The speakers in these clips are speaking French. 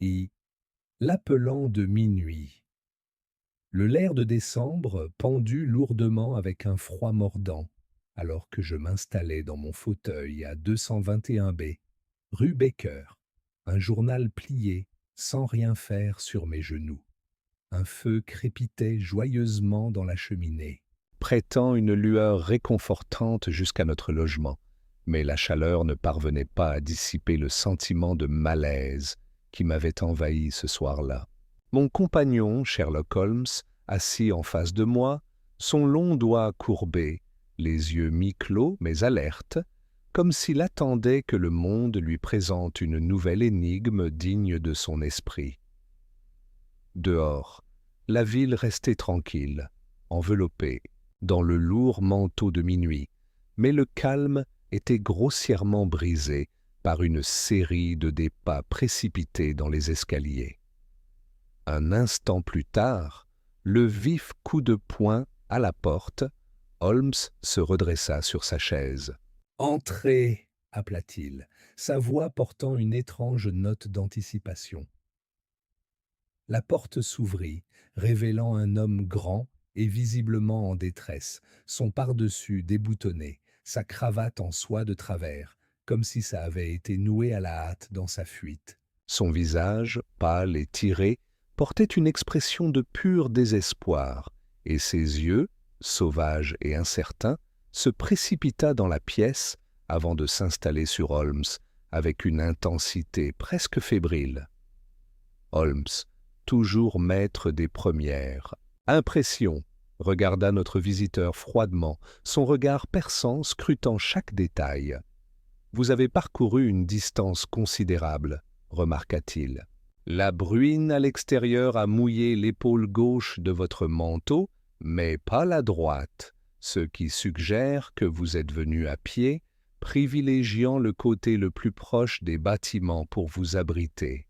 et l'appelant de minuit. Le lair de décembre pendut lourdement avec un froid mordant, alors que je m'installais dans mon fauteuil à 221 B, rue Baker, un journal plié, sans rien faire sur mes genoux. Un feu crépitait joyeusement dans la cheminée, prêtant une lueur réconfortante jusqu'à notre logement, mais la chaleur ne parvenait pas à dissiper le sentiment de malaise qui m'avait envahi ce soir-là. Mon compagnon, Sherlock Holmes, assis en face de moi, son long doigt courbé, les yeux mi-clos mais alertes, comme s'il attendait que le monde lui présente une nouvelle énigme digne de son esprit. Dehors, la ville restait tranquille, enveloppée dans le lourd manteau de minuit, mais le calme était grossièrement brisé par une série de des pas précipités dans les escaliers. Un instant plus tard, le vif coup de poing à la porte, Holmes se redressa sur sa chaise. Entrez, appela-t-il, sa voix portant une étrange note d'anticipation. La porte s'ouvrit, révélant un homme grand et visiblement en détresse, son pardessus déboutonné, sa cravate en soie de travers, comme si ça avait été noué à la hâte dans sa fuite. Son visage, pâle et tiré, portait une expression de pur désespoir, et ses yeux, sauvages et incertains, se précipita dans la pièce avant de s'installer sur Holmes avec une intensité presque fébrile. Holmes, toujours maître des premières impressions, regarda notre visiteur froidement, son regard perçant scrutant chaque détail. « Vous avez parcouru une distance considérable, » remarqua-t-il. « La bruine à l'extérieur a mouillé l'épaule gauche de votre manteau, mais pas la droite, ce qui suggère que vous êtes venu à pied, privilégiant le côté le plus proche des bâtiments pour vous abriter.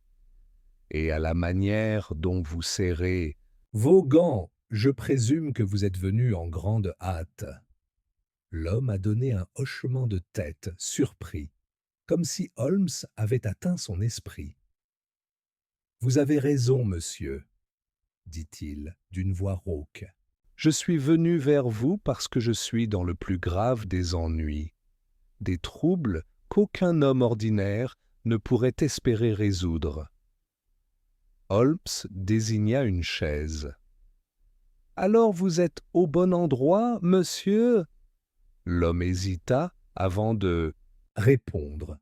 Et à la manière dont vous serrez vos gants, je présume que vous êtes venu en grande hâte. » L'homme a donné un hochement de tête, surpris, comme si Holmes avait atteint son esprit. « Vous avez raison, monsieur, » dit-il d'une voix rauque. « Je suis venu vers vous parce que je suis dans le plus grave des ennuis, des troubles qu'aucun homme ordinaire ne pourrait espérer résoudre. » Holmes désigna une chaise. « Alors vous êtes au bon endroit, monsieur ?» L'homme hésita avant de répondre,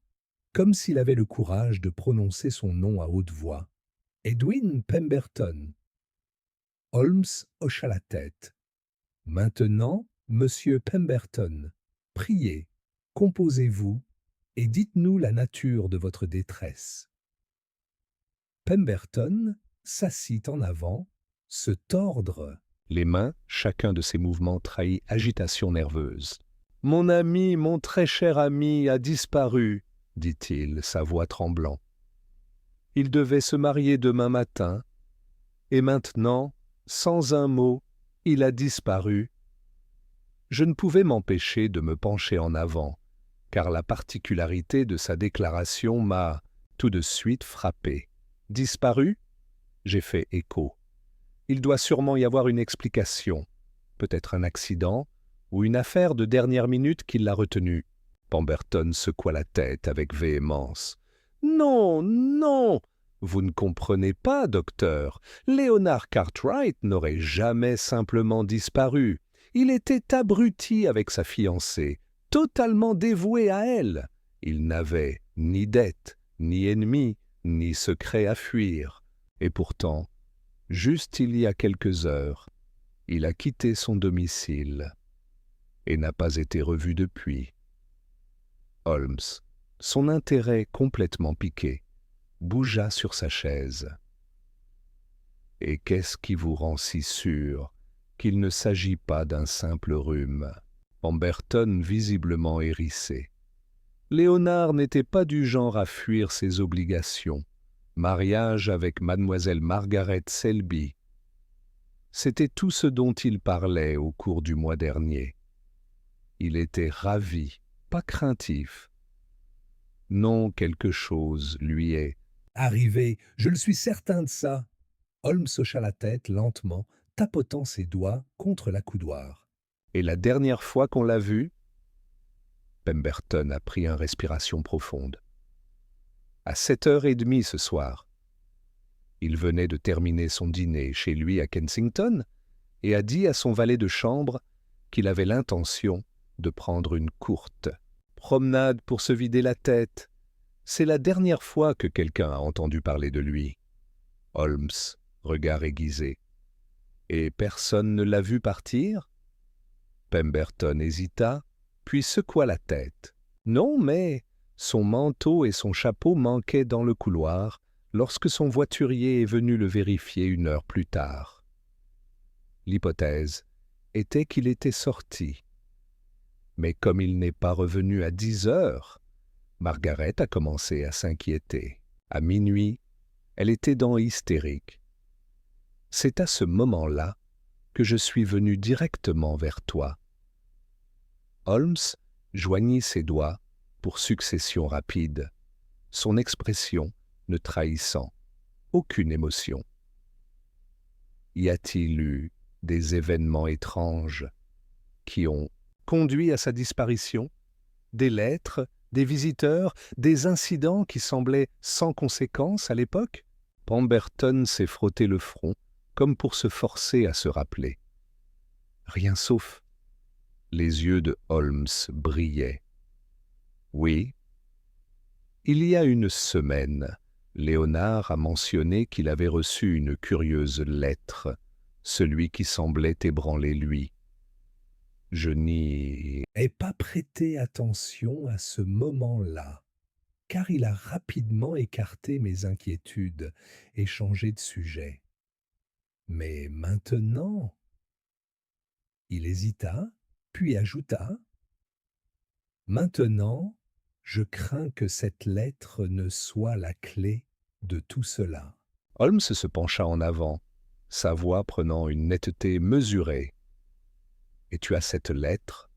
comme s'il avait le courage de prononcer son nom à haute voix. « Edwin Pemberton. » Holmes hocha la tête. « Maintenant, monsieur Pemberton, priez, composez-vous et dites-nous la nature de votre détresse. » Pemberton s'assit en avant, se tordre les mains, chacun de ses mouvements trahit agitation nerveuse. « Mon ami, mon très cher ami, a disparu, » dit-il, sa voix tremblant. « Il devait se marier demain matin, et maintenant, sans un mot, il a disparu. » Je ne pouvais m'empêcher de me pencher en avant, car la particularité de sa déclaration m'a tout de suite frappé. « Disparu ?» J'ai fait écho. Il doit sûrement y avoir une explication, peut-être un accident ou une affaire de dernière minute qui l'a retenu. Pemberton secoua la tête avec véhémence. « Non, non, vous ne comprenez pas, docteur. Leonard Cartwright n'aurait jamais simplement disparu. Il était abruti avec sa fiancée, totalement dévoué à elle. Il n'avait ni dette, ni ennemi, ni secret à fuir. Et pourtant, juste il y a quelques heures, il a quitté son domicile et n'a pas été revu depuis. » Holmes, son intérêt complètement piqué, bougea sur sa chaise. « Et qu'est-ce qui vous rend si sûr qu'il ne s'agit pas d'un simple rhume ?» Pemberton visiblement hérissé. Léonard n'était pas du genre à fuir ses obligations. Mariage avec mademoiselle Margaret Selby. C'était tout ce dont il parlait au cours du mois dernier. Il était ravi, pas craintif. Non, quelque chose lui est Arrivé, je le suis certain de ça. Holmes hocha la tête lentement, tapotant ses doigts contre l'accoudoir. Et la dernière fois qu'on l'a vu, Pemberton a pris une respiration profonde. À 7h30 ce soir. Il venait de terminer son dîner chez lui à Kensington et a dit à son valet de chambre qu'il avait l'intention de prendre une courte promenade pour se vider la tête. C'est la dernière fois que quelqu'un a entendu parler de lui. Holmes, regard aiguisé. Et personne ne l'a vu partir? Pemberton hésita, puis secoua la tête. Non, mais son manteau et son chapeau manquaient dans le couloir lorsque son voiturier est venu le vérifier 1 heure plus tard. L'hypothèse était qu'il était sorti. Mais comme il n'est pas revenu à 10 heures, Margaret a commencé à s'inquiéter. À minuit, elle était dans hystérique. C'est à ce moment-là que je suis venu directement vers toi. Holmes joignit ses doigts pour succession rapide, son expression ne trahissant aucune émotion. Y a-t-il eu des événements étranges qui ont conduit à sa disparition? Des lettres, des visiteurs, des incidents qui semblaient sans conséquence à l'époque? Pemberton s'est frotté le front, comme pour se forcer à se rappeler. Rien sauf. Les yeux de Holmes brillaient. Oui. Il y a 1 semaine, Léonard a mentionné qu'il avait reçu une curieuse lettre, celui qui semblait ébranler lui. Je n'y N'ai pas prêté attention à ce moment-là, car il a rapidement écarté mes inquiétudes et changé de sujet. Mais maintenant, il hésita, puis ajouta, maintenant, je crains que cette lettre ne soit la clé de tout cela. Holmes se pencha en avant, sa voix prenant une netteté mesurée. « Et tu as cette lettre ?»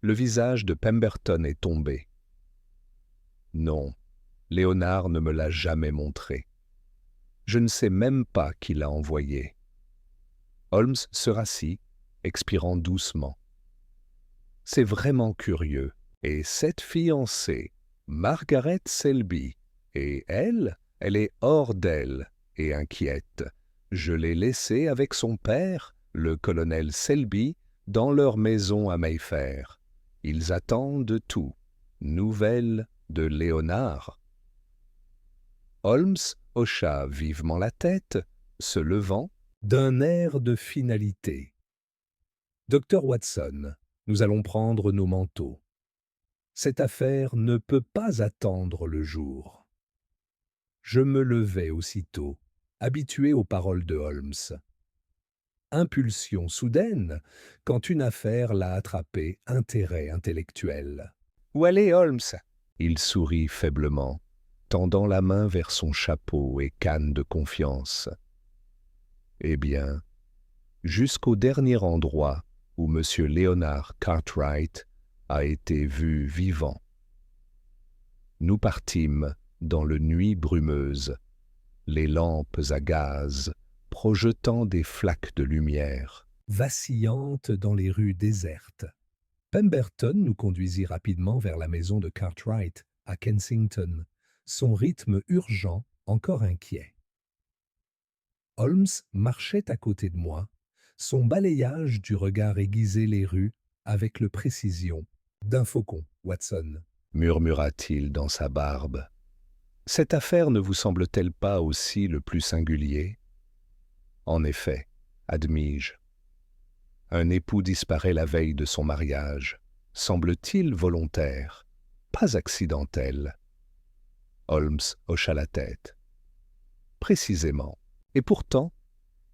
Le visage de Pemberton est tombé. « Non, Léonard ne me l'a jamais montrée. Je ne sais même pas qui l'a envoyée. » Holmes se rassit, expirant doucement. « C'est vraiment curieux. Et cette fiancée, Margaret Selby, et elle est hors d'elle et inquiète. Je l'ai laissée avec son père, le colonel Selby, dans leur maison à Mayfair. Ils attendent tout. Nouvelles de Léonard. » Holmes hocha vivement la tête, se levant. D'un air de finalité. « Docteur Watson, nous allons prendre nos manteaux. Cette affaire ne peut pas attendre le jour. » Je me levai aussitôt, habitué aux paroles de Holmes. Impulsion soudaine, quand une affaire l'a attrapé, intérêt intellectuel. « Où allez, Holmes ?» Il sourit faiblement, tendant la main vers son chapeau et canne de confiance. « Eh bien, jusqu'au dernier endroit où M. Léonard Cartwright a été vu vivant. » Nous partîmes dans la nuit brumeuse, les lampes à gaz projetant des flaques de lumière. Vacillantes dans les rues désertes. Pemberton nous conduisit rapidement vers la maison de Cartwright, à Kensington, son rythme urgent, encore inquiet. Holmes marchait à côté de moi, son balayage du regard aiguisait les rues avec la précision d'un faucon, Watson. Murmura-t-il dans sa barbe. Cette affaire ne vous semble-t-elle pas aussi le plus singulier? En effet, admis-je. Un époux disparaît la veille de son mariage. Semble-t-il volontaire, pas accidentel? Holmes hocha la tête. Précisément. Et pourtant,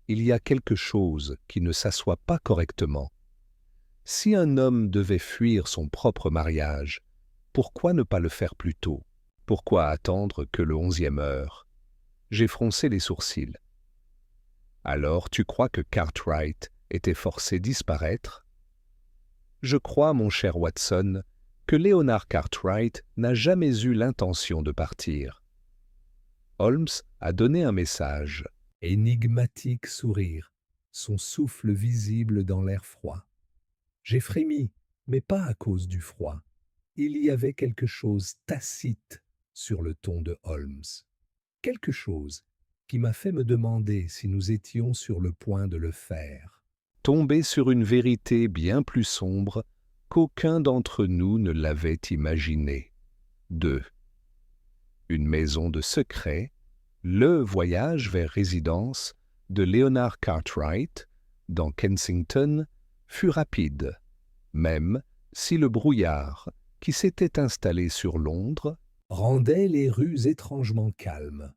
il y a quelque chose qui ne s'assoit pas correctement. Si un homme devait fuir son propre mariage, pourquoi ne pas le faire plus tôt? Pourquoi attendre que le 11e heure? J'ai froncé les sourcils. Alors tu crois que Cartwright était forcé de disparaître? Je crois, mon cher Watson, que Léonard Cartwright n'a jamais eu l'intention de partir. Holmes a donné un message. Énigmatique sourire, son souffle visible dans l'air froid. J'ai frémi, mais pas à cause du froid. Il y avait quelque chose tacite sur le ton de Holmes. Quelque chose qui m'a fait me demander si nous étions sur le point de le faire. Tomber sur une vérité bien plus sombre qu'aucun d'entre nous ne l'avait imaginé. 2. Une maison de secret, le voyage vers résidence de Leonard Cartwright dans Kensington fut rapide, même si le brouillard qui s'était installé sur Londres Rendait les rues étrangement calmes.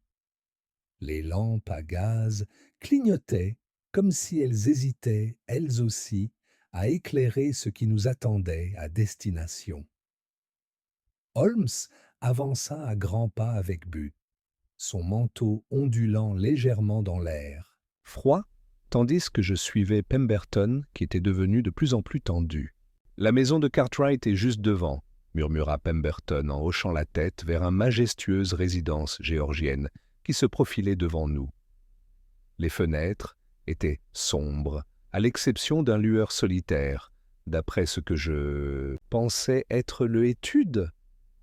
Les lampes à gaz clignotaient comme si elles hésitaient, elles aussi, à éclairer ce qui nous attendait à destination. Holmes avança à grands pas avec but, son manteau ondulant légèrement dans l'air. froid, tandis que je suivais Pemberton qui était devenu de plus en plus tendu. La maison de Cartwright est juste devant, murmura Pemberton en hochant la tête vers une majestueuse résidence géorgienne qui se profilait devant nous. Les fenêtres étaient sombres, à l'exception d'un lueur solitaire, d'après ce que je pensais être le étude.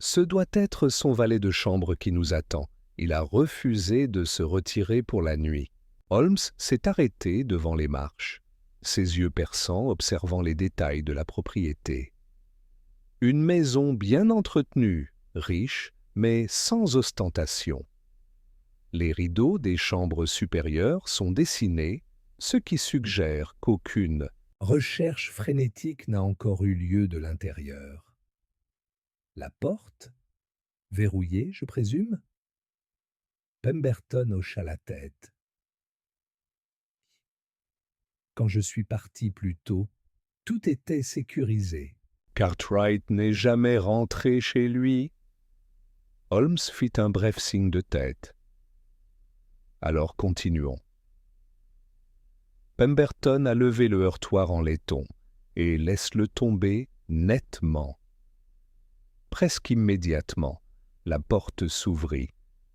Ce doit être son valet de chambre qui nous attend. Il a refusé de se retirer pour la nuit. Holmes s'est arrêté devant les marches, ses yeux perçants observant les détails de la propriété. Une maison bien entretenue, riche, mais sans ostentation. Les rideaux des chambres supérieures sont dessinés, ce qui suggère qu'aucune Recherche frénétique n'a encore eu lieu de l'intérieur. La porte, verrouillée, je présume? Pemberton hocha la tête. Quand je suis parti plus tôt, tout était sécurisé. Cartwright n'est jamais rentré chez lui. Holmes fit un bref signe de tête. Alors continuons. Pemberton a levé le heurtoir en laiton et laisse-le tomber nettement. Presque immédiatement, la porte s'ouvrit,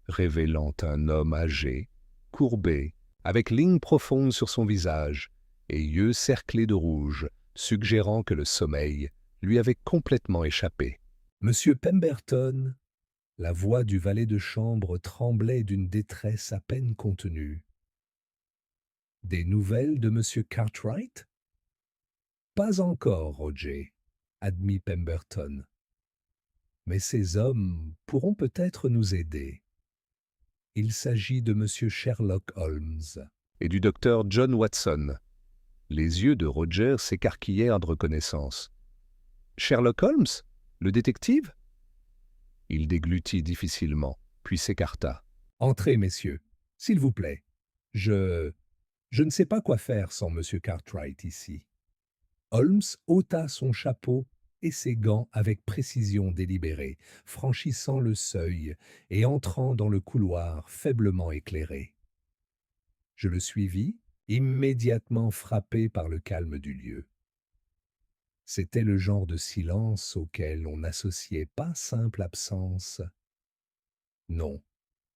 révélant un homme âgé, courbé, avec lignes profondes sur son visage et yeux cerclés de rouge, suggérant que le sommeil lui avait complètement échappé. Monsieur Pemberton, la voix du valet de chambre tremblait d'une détresse à peine contenue. Des nouvelles de monsieur Cartwright? Pas encore, Roger, admit Pemberton. Mais ces hommes pourront peut-être nous aider. Il s'agit de monsieur Sherlock Holmes. Et du docteur John Watson. Les yeux de Roger s'écarquillèrent de reconnaissance. Sherlock Holmes, le détective? Il déglutit difficilement, puis s'écarta. Entrez, messieurs, s'il vous plaît. Je ne sais pas quoi faire sans monsieur Cartwright ici. Holmes ôta son chapeau et ses gants avec précision délibérée, franchissant le seuil et entrant dans le couloir faiblement éclairé. Je le suivis, immédiatement frappé par le calme du lieu. C'était le genre de silence auquel on n'associait pas simple absence. Non,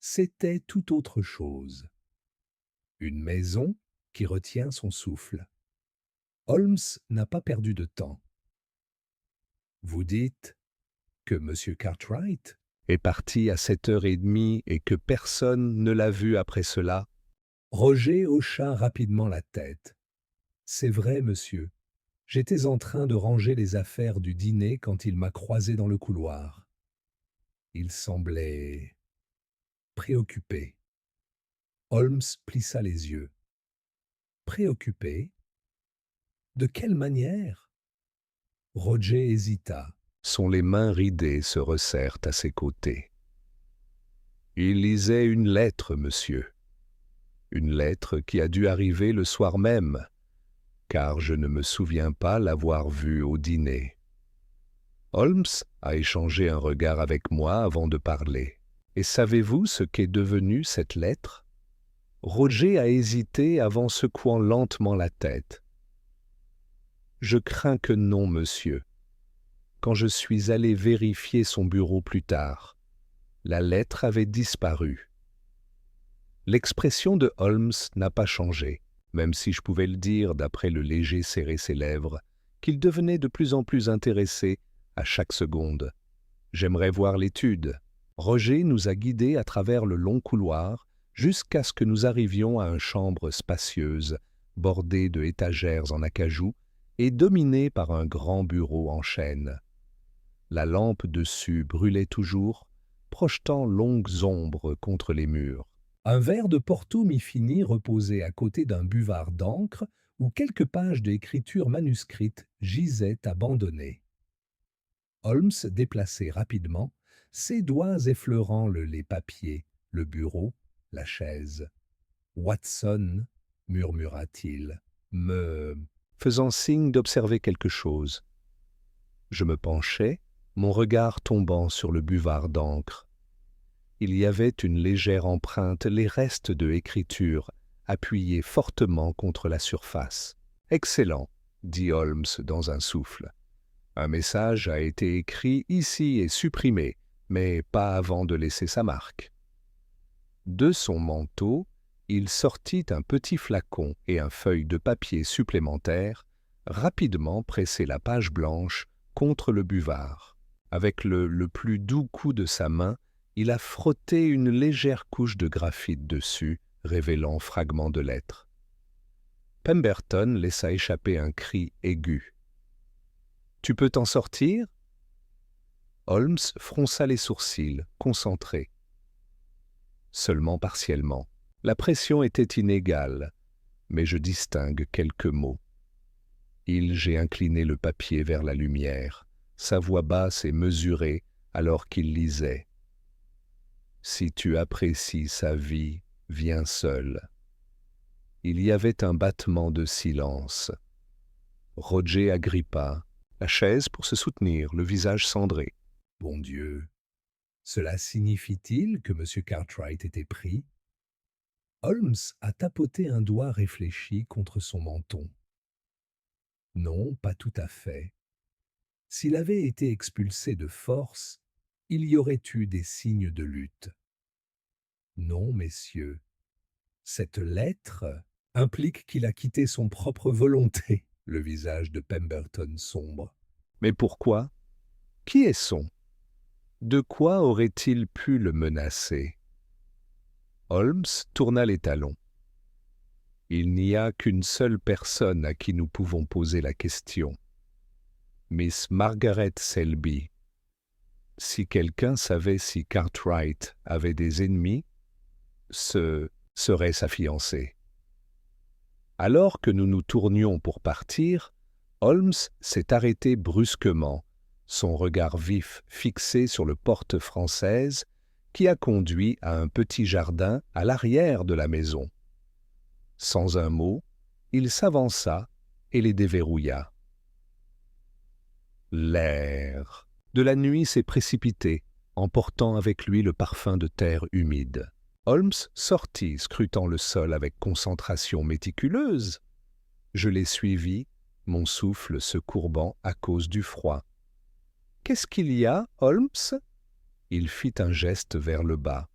c'était tout autre chose. Une maison qui retient son souffle. Holmes n'a pas perdu de temps. Vous dites que monsieur Cartwright Est parti à 7h30 et que personne ne l'a vu après cela. Roger hocha rapidement la tête. C'est vrai, monsieur. J'étais en train de ranger les affaires du dîner quand il m'a croisé dans le couloir. Il semblait préoccupé. Holmes plissa les yeux. Préoccupé? De quelle manière? Roger hésita. Les mains ridées se resserrent à ses côtés. Il lisait une lettre, monsieur. Une lettre qui a dû arriver le soir même, car je ne me souviens pas l'avoir vue au dîner. Holmes a échangé un regard avec moi avant de parler. Et savez-vous ce qu'est devenue cette lettre? Roger a hésité avant secouant lentement la tête. Je crains que non, monsieur. Quand je suis allé vérifier son bureau plus tard, la lettre avait disparu. L'expression de Holmes n'a pas changé, même si je pouvais le dire d'après le léger serrer ses lèvres, qu'il devenait de plus en plus intéressé à chaque seconde. J'aimerais voir l'étude. Roger nous a guidés à travers le long couloir jusqu'à ce que nous arrivions à une chambre spacieuse, bordée de étagères en acajou et dominée par un grand bureau en chêne. La lampe dessus brûlait toujours, projetant longues ombres contre les murs. Un verre de Porto mi fini reposait à côté d'un buvard d'encre où quelques pages d'écriture manuscrite gisaient abandonnées. Holmes déplaçait rapidement, ses doigts effleurant le lait papier, le bureau, la chaise. « Watson, murmura-t-il, faisant signe d'observer quelque chose. Je me penchai, mon regard tombant sur le buvard d'encre. Il y avait une légère empreinte, les restes de écriture, appuyés fortement contre la surface. « Excellent, » dit Holmes dans un souffle. « Un message a été écrit ici et supprimé, mais pas avant de laisser sa marque. » De son manteau, il sortit un petit flacon et un feuille de papier supplémentaire, rapidement pressait la page blanche contre le buvard. Avec le plus doux coup de sa main, il a frotté une légère couche de graphite dessus, révélant fragments de lettres. Pemberton laissa échapper un cri aigu. « Tu peux t'en sortir ?» Holmes fronça les sourcils, concentré. Seulement partiellement. La pression était inégale, mais je distingue quelques mots. J'ai incliné le papier vers la lumière, sa voix basse et mesurée alors qu'il lisait. « Si tu apprécies sa vie, viens seul. » Il y avait un battement de silence. Roger agrippa la chaise pour se soutenir, le visage cendré. « Bon Dieu, cela signifie-t-il que M. Cartwright était pris ?» Holmes a tapoté un doigt réfléchi contre son menton. Non, pas tout à fait. S'il avait été expulsé de force, il y aurait eu des signes de lutte. Non, messieurs, cette lettre implique qu'il a quitté son propre volonté, le visage de Pemberton sombre. Mais pourquoi? Qui est-ce? De quoi aurait-il pu le menacer? Holmes tourna les talons. Il n'y a qu'une seule personne à qui nous pouvons poser la question. Miss Margaret Selby. Si quelqu'un savait si Cartwright avait des ennemis, ce serait sa fiancée. Alors que nous nous tournions pour partir, Holmes s'est arrêté brusquement, son regard vif fixé sur le porte française qui a conduit à un petit jardin à l'arrière de la maison. Sans un mot, il s'avança et les déverrouilla. L'air de la nuit s'est précipité, emportant avec lui le parfum de terre humide. Holmes sortit, scrutant le sol avec concentration méticuleuse. Je l'ai suivi, mon souffle se courbant à cause du froid. « Qu'est-ce qu'il y a, Holmes ?» Il fit un geste vers le bas.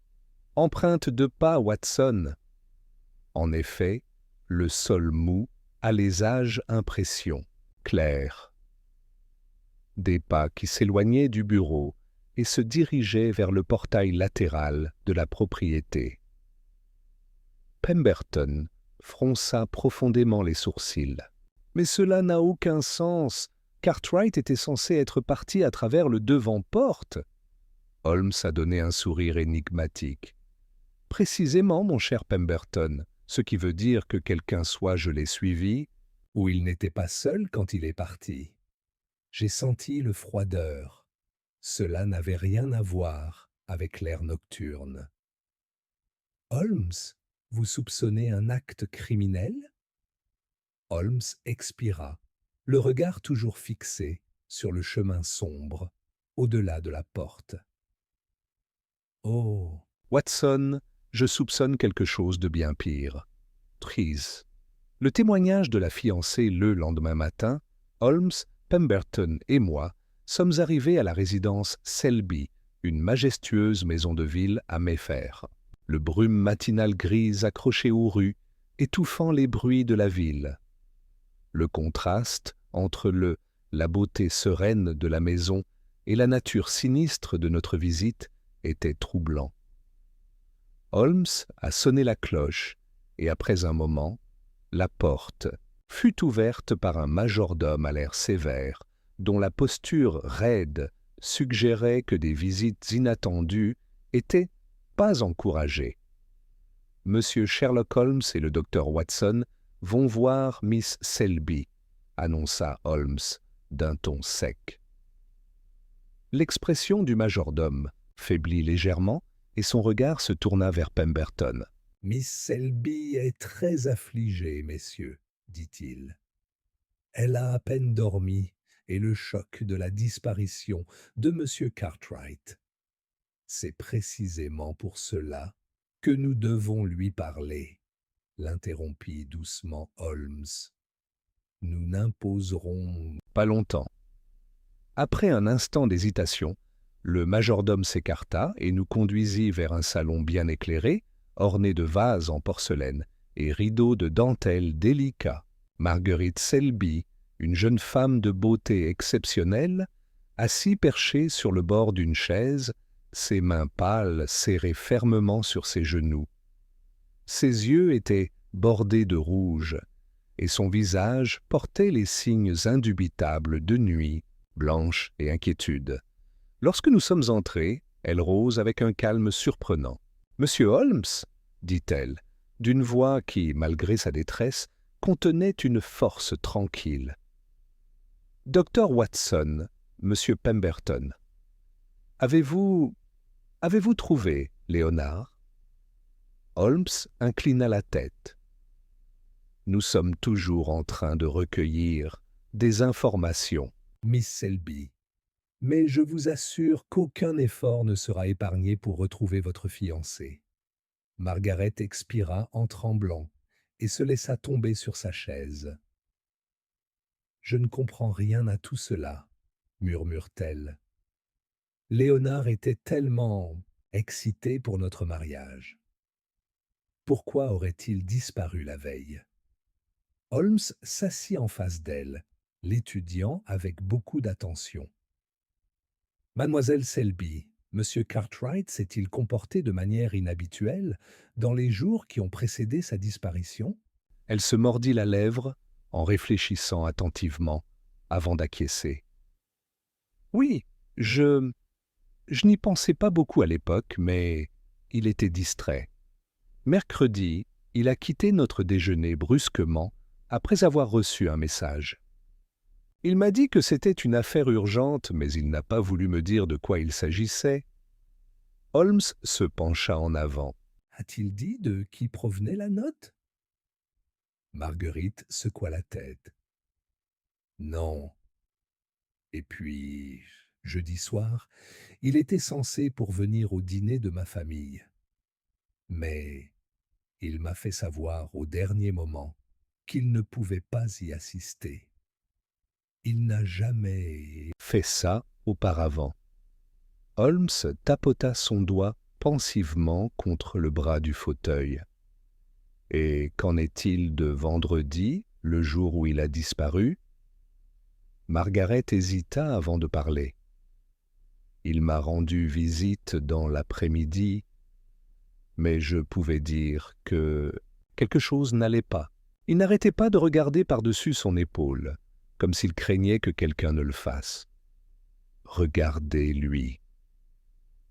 « Empreinte de pas, Watson !» En effet, le sol mou a les âges impressions, claires. Des pas qui s'éloignaient du bureau et se dirigeaient vers le portail latéral de la propriété. Pemberton fronça profondément les sourcils. « Mais cela n'a aucun sens. Cartwright était censé être parti à travers le devant-porte. » Holmes a donné un sourire énigmatique. « Précisément, mon cher Pemberton, ce qui veut dire que quelqu'un soit je l'ai suivi, ou il n'était pas seul quand il est parti. J'ai senti le froideur. Cela n'avait rien à voir avec l'air nocturne. Holmes, vous soupçonnez un acte criminel? Holmes expira, le regard toujours fixé sur le chemin sombre, au-delà de la porte. Oh, Watson, je soupçonne quelque chose de bien pire. Prise. Le témoignage de la fiancée le lendemain matin, Holmes, Pemberton et moi sommes arrivés à la résidence Selby, une majestueuse maison de ville à Mayfair. le brume matinal grise accroché aux rues, étouffant les bruits de la ville. Le contraste entre la beauté sereine de la maison et la nature sinistre de notre visite était troublant. Holmes a sonné la cloche, et après un moment, la porte fut ouverte par un majordome à l'air sévère, dont la posture raide suggérait que des visites inattendues étaient pas encouragées. Monsieur Sherlock Holmes et le docteur Watson vont voir Miss Selby, annonça Holmes d'un ton sec. L'expression du majordome faiblit légèrement et son regard se tourna vers Pemberton. « Miss Selby est très affligée, messieurs, dit-il. Elle a à peine dormi, et le choc de la disparition de M. Cartwright. C'est précisément pour cela que nous devons lui parler, l'interrompit doucement Holmes. Nous n'imposerons Pas longtemps. Après un instant d'hésitation, le majordome s'écarta et nous conduisit vers un salon bien éclairé, orné de vases en porcelaine et rideaux de dentelle délicats. Marguerite Selby, une jeune femme de beauté exceptionnelle, assis perchée sur le bord d'une chaise, ses mains pâles serrées fermement sur ses genoux. Ses yeux étaient bordés de rouge, et son visage portait les signes indubitables de nuit, blanche et inquiétude. Lorsque nous sommes entrés, elle rose avec un calme surprenant. « Monsieur Holmes » dit-elle, d'une voix qui, malgré sa détresse, contenait une force tranquille. « Docteur Watson, Monsieur Pemberton, avez-vous trouvé Léonard ?» Holmes inclina la tête. « Nous sommes toujours en train de recueillir des informations. » Miss Selby, mais je vous assure qu'aucun effort ne sera épargné pour retrouver votre fiancé. Margaret expira en tremblant et se laissa tomber sur sa chaise. Je ne comprends rien à tout cela, murmure-t-elle. Léonard était tellement excité pour notre mariage. Pourquoi aurait-il disparu la veille? Holmes s'assit en face d'elle, l'étudiant avec beaucoup d'attention. Mademoiselle Selby, Monsieur Cartwright s'est-il comporté de manière inhabituelle dans les jours qui ont précédé sa disparition? Elle se mordit la lèvre en réfléchissant attentivement avant d'acquiescer. « Oui, je n'y pensais pas beaucoup à l'époque, mais il était distrait. Mercredi, il a quitté notre déjeuner brusquement après avoir reçu un message. Il m'a dit que c'était une affaire urgente, mais il n'a pas voulu me dire de quoi il s'agissait. » Holmes se pencha en avant. « A-t-il dit de qui provenait la note ?» Marguerite secoua la tête. « Non. Et puis, jeudi soir, il était censé pourvenir au dîner de ma famille. Mais il m'a fait savoir au dernier moment qu'il ne pouvait pas y assister. Il n'a jamais fait ça auparavant. » Holmes tapota son doigt pensivement contre le bras du fauteuil. « Et qu'en est-il de vendredi, le jour où il a disparu ?» Margaret hésita avant de parler. « Il m'a rendu visite dans l'après-midi, mais je pouvais dire que quelque chose n'allait pas. Il n'arrêtait pas de regarder par-dessus son épaule, comme s'il craignait que quelqu'un ne le fasse. Regardez-lui. »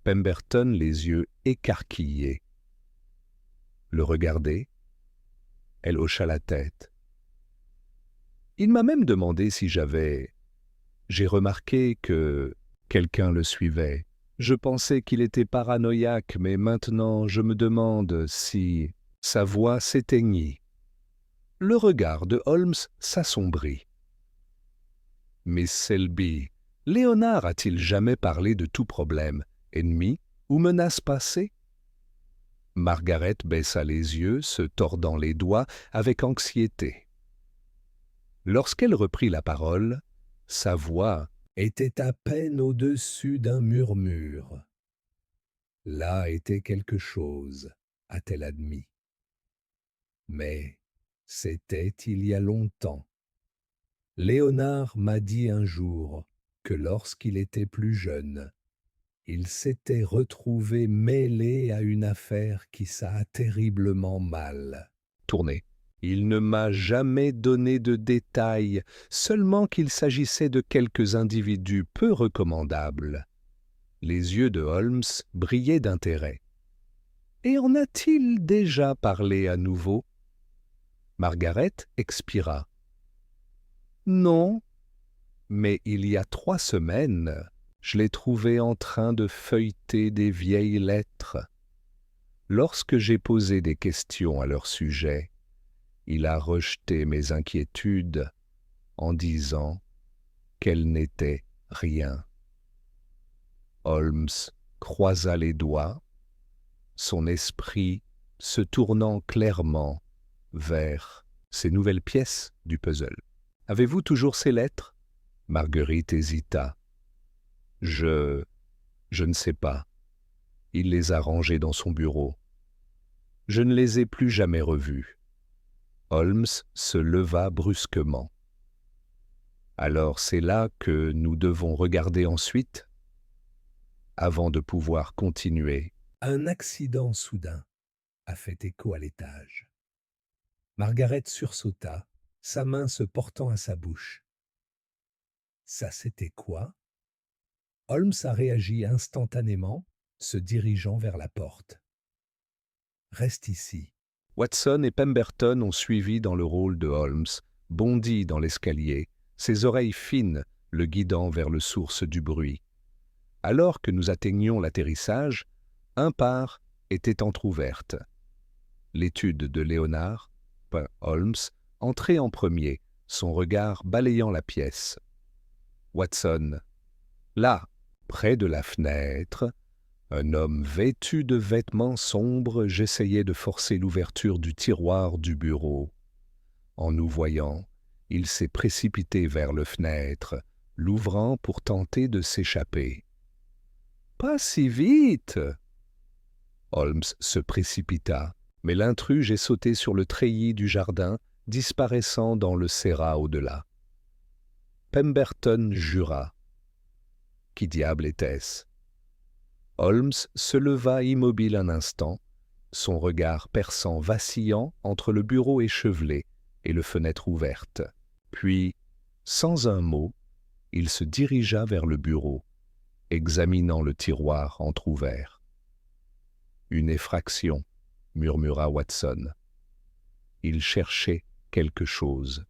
Pemberton, les yeux écarquillés. Le regarder. Elle hocha la tête. Il m'a même demandé si j'avais... J'ai remarqué que quelqu'un le suivait. Je pensais qu'il était paranoïaque, mais maintenant je me demande si... Sa voix s'éteignit. Le regard de Holmes s'assombrit. « Miss Selby, Léonard a-t-il jamais parlé de tout problème, ennemi ou menace passée ?» Margaret baissa les yeux, se tordant les doigts avec anxiété. Lorsqu'elle reprit la parole, sa voix était à peine au-dessus d'un murmure. Là était quelque chose a-t-elle admis. Mais c'était il y a longtemps. Léonard m'a dit un jour que lorsqu'il était plus jeune, il s'était retrouvé mêlé à une affaire qui a terriblement mal Tourné. Il ne m'a jamais donné de détails, seulement qu'il s'agissait de quelques individus peu recommandables. Les yeux de Holmes brillaient d'intérêt. Et en a-t-il déjà parlé à nouveau? Margaret expira. Non, mais il y a 3 semaines, je l'ai trouvé en train de feuilleter des vieilles lettres. Lorsque j'ai posé des questions à leur sujet, il a rejeté mes inquiétudes en disant qu'elles n'étaient rien. Holmes croisa les doigts, son esprit se tournant clairement vers ces nouvelles pièces du puzzle. « Avez-vous toujours ces lettres » Marguerite hésita. « Je ne sais pas. Il les a rangées dans son bureau. Je ne les ai plus jamais revues. » Holmes se leva brusquement. « Alors c'est là que nous devons regarder ensuite ?» Avant de pouvoir continuer. Un accident soudain a fait écho à l'étage. Margaret sursauta, sa main se portant à sa bouche. Ça, c'était quoi? Holmes a réagi instantanément, se dirigeant vers la porte. Reste ici. Watson et Pemberton ont suivi dans le rôle de Holmes, bondi dans l'escalier, ses oreilles fines le guidant vers le source du bruit. Alors que nous atteignions l'atterrissage, un part était entr'ouverte. L'étude de Léonard, Holmes, entrait en premier, son regard balayant la pièce. Watson. Là, près de la fenêtre, un homme vêtu de vêtements sombres j'essayait de forcer l'ouverture du tiroir du bureau. En nous voyant, il s'est précipité vers la fenêtre, l'ouvrant pour tenter de s'échapper. « Pas si vite !» Holmes se précipita, mais l'intrus est sauté sur le treillis du jardin, disparaissant dans le sérat au-delà. Pemberton jura. Qui diable était-ce? Holmes se leva immobile un instant, son regard perçant vacillant entre le bureau échevelé et la fenêtre ouverte. Puis, sans un mot, il se dirigea vers le bureau, examinant le tiroir entr'ouvert. « Une effraction » murmura Watson. Il cherchait quelque chose.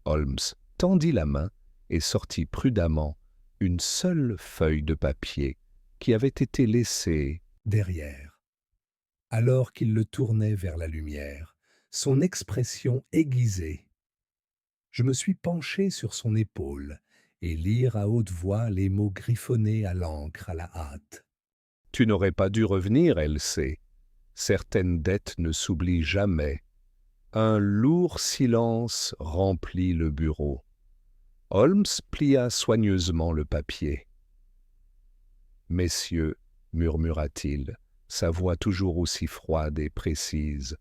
Holmes tendit la main et sortit prudemment une seule feuille de papier qui avait été laissée derrière. Alors qu'il le tournait vers la lumière, son expression aiguisée. Je me suis penché sur son épaule et lire à haute voix les mots griffonnés à l'encre à la hâte. « Tu n'aurais pas dû revenir, Elsie. Certaines dettes ne s'oublient jamais. » Un lourd silence remplit le bureau. Holmes plia soigneusement le papier. « Messieurs, » murmura-t-il, sa voix toujours aussi froide et précise,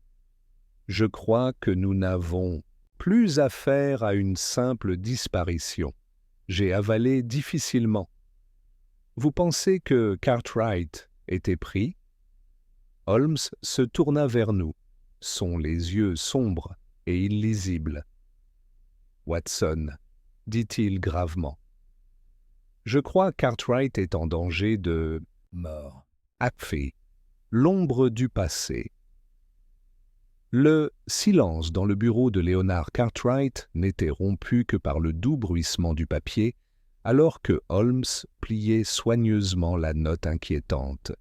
« je crois que nous n'avons plus affaire à une simple disparition. J'ai avalé difficilement. Vous pensez que Cartwright était pris ?» Holmes se tourna vers nous, son les yeux sombres et illisibles. « Watson, » dit-il gravement, « je crois Cartwright est en danger de mort. Apfé, l'ombre du passé. » Le silence dans le bureau de Léonard Cartwright n'était rompu que par le doux bruissement du papier, alors que Holmes pliait soigneusement la note inquiétante.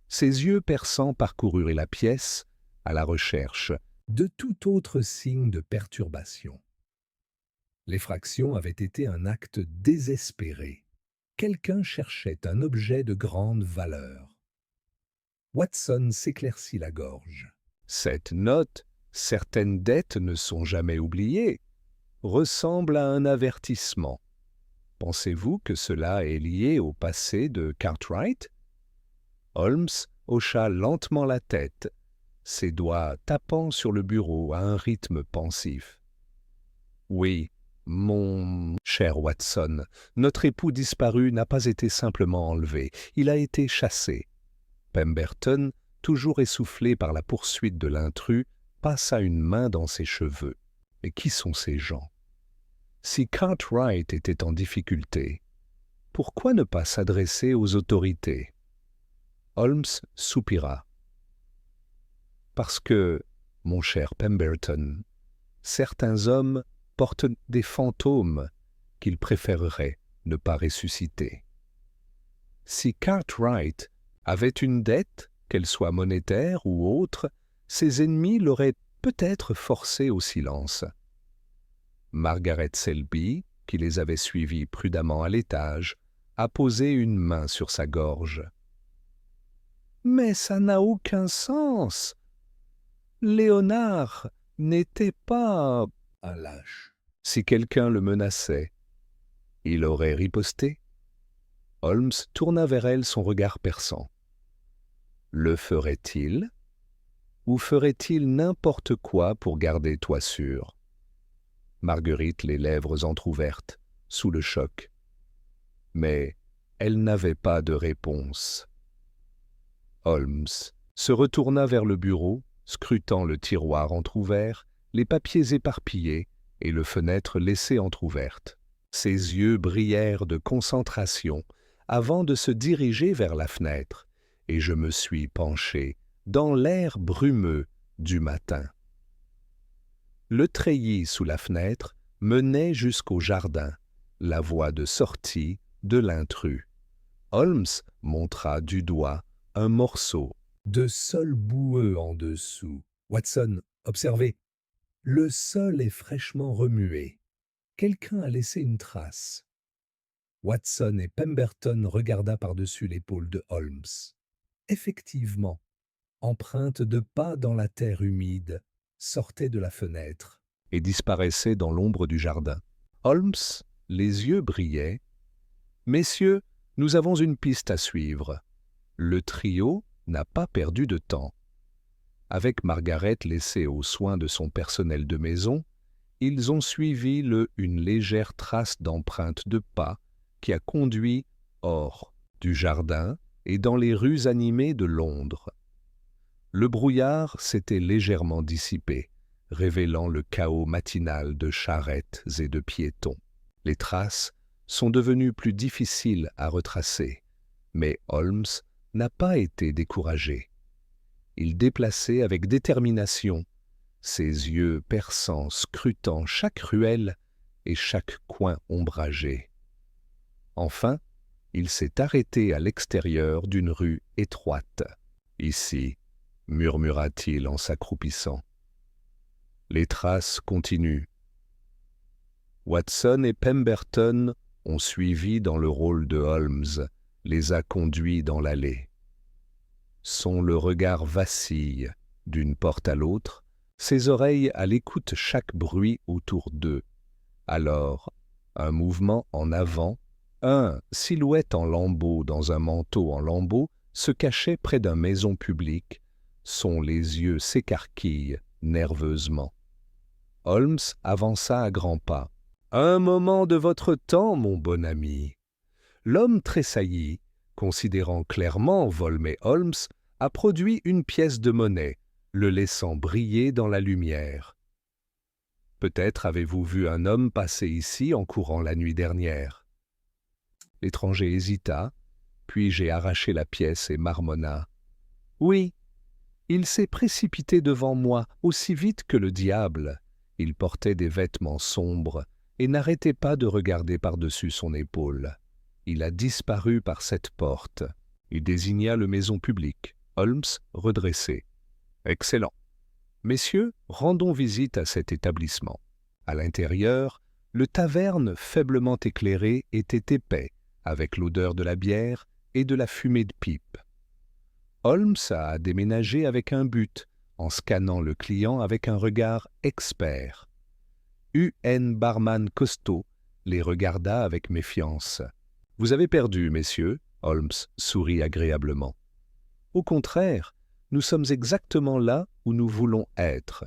Ses yeux perçants parcoururent la pièce à la recherche de tout autre signe de perturbation. L'effraction avait été un acte désespéré. Quelqu'un cherchait un objet de grande valeur. Watson s'éclaircit la gorge. Cette note, certaines dettes ne sont jamais oubliées, ressemble à un avertissement. Pensez-vous que cela est lié au passé de Cartwright? Holmes hocha lentement la tête, ses doigts tapant sur le bureau à un rythme pensif. « Oui, mon cher Watson, notre époux disparu n'a pas été simplement enlevé, il a été chassé. » Pemberton, toujours essoufflé par la poursuite de l'intrus, passa une main dans ses cheveux. Mais qui sont ces gens? Si Cartwright était en difficulté, pourquoi ne pas s'adresser aux autorités? Holmes soupira. Parce que, mon cher Pemberton, certains hommes portent des fantômes qu'ils préféreraient ne pas ressusciter. Si Cartwright avait une dette, qu'elle soit monétaire ou autre, ses ennemis l'auraient peut-être forcé au silence. Margaret Selby, qui les avait suivis prudemment à l'étage, a posé une main sur sa gorge. « Mais ça n'a aucun sens. Léonard n'était pas Un lâche. si quelqu'un le menaçait. Il aurait riposté. » Holmes tourna vers elle son regard perçant. Le ferait-il? Ou ferait-il n'importe quoi pour garder toi sûr? Marguerite, les lèvres entr'ouvertes, sous le choc. Mais elle n'avait pas de réponse. Holmes se retourna vers le bureau, scrutant le tiroir entr'ouvert, les papiers éparpillés et le fenêtre laissée entr'ouverte. Ses yeux brillèrent de concentration avant de se diriger vers la fenêtre, et je me suis penché dans l'air brumeux du matin. Le treillis sous la fenêtre menait jusqu'au jardin, la voie de sortie de l'intrus. Holmes montra du doigt un morceau. De sol boueux en dessous. Watson, observez. Le sol est fraîchement remué. Quelqu'un a laissé une trace. Watson et Pemberton regarda par-dessus l'épaule de Holmes. Effectivement, empreintes de pas dans la terre humide sortaient de la fenêtre. Et disparaissait dans l'ombre du jardin. Holmes, les yeux brillaient. « Messieurs, nous avons une piste à suivre. » Le trio n'a pas perdu de temps. Avec Margaret laissée aux soins de son personnel de maison, ils ont suivi une légère trace d'empreinte de pas qui a conduit hors du jardin et dans les rues animées de Londres. Le brouillard s'était légèrement dissipé, révélant le chaos matinal de charrettes et de piétons. Les traces sont devenues plus difficiles à retracer, mais Holmes n'a pas été découragé. Il déplaçait avec détermination, ses yeux perçants scrutant chaque ruelle et chaque coin ombragé. Enfin, il s'est arrêté à l'extérieur d'une rue étroite. « Ici », murmura-t-il en s'accroupissant. Les traces continuent. Watson et Pemberton ont suivi dans le rôle de Holmes, les a conduits dans l'allée. Son le regard vacille d'une porte à l'autre, ses oreilles à l'écoute chaque bruit autour d'eux. Alors, un mouvement en avant, silhouette en lambeaux dans un manteau en lambeaux, se cachait près d'une maison publique, les yeux s'écarquillent nerveusement. Holmes avança à grands pas. « Un moment de votre temps, mon bon ami. » L'homme tressaillit, considérant clairement Volney Holmes, a produit une pièce de monnaie, le laissant briller dans la lumière. « Peut-être avez-vous vu un homme passer ici en courant la nuit dernière. » L'étranger hésita, puis j'ai arraché la pièce et marmonna. « Oui, il s'est précipité devant moi aussi vite que le diable. Il portait des vêtements sombres et n'arrêtait pas de regarder par-dessus son épaule. Il a disparu par cette porte. » Il désigna le maison publique. Holmes redressé. « Excellent. Messieurs, rendons visite à cet établissement. » À l'intérieur, le taverne faiblement éclairé était épais, avec l'odeur de la bière et de la fumée de pipe. Holmes a déménagé avec un but, en scannant le client avec un regard expert. U.N. barman costaud les regarda avec méfiance. « Vous avez perdu, messieurs ?» Holmes sourit agréablement. Au contraire, nous sommes exactement là où nous voulons être. »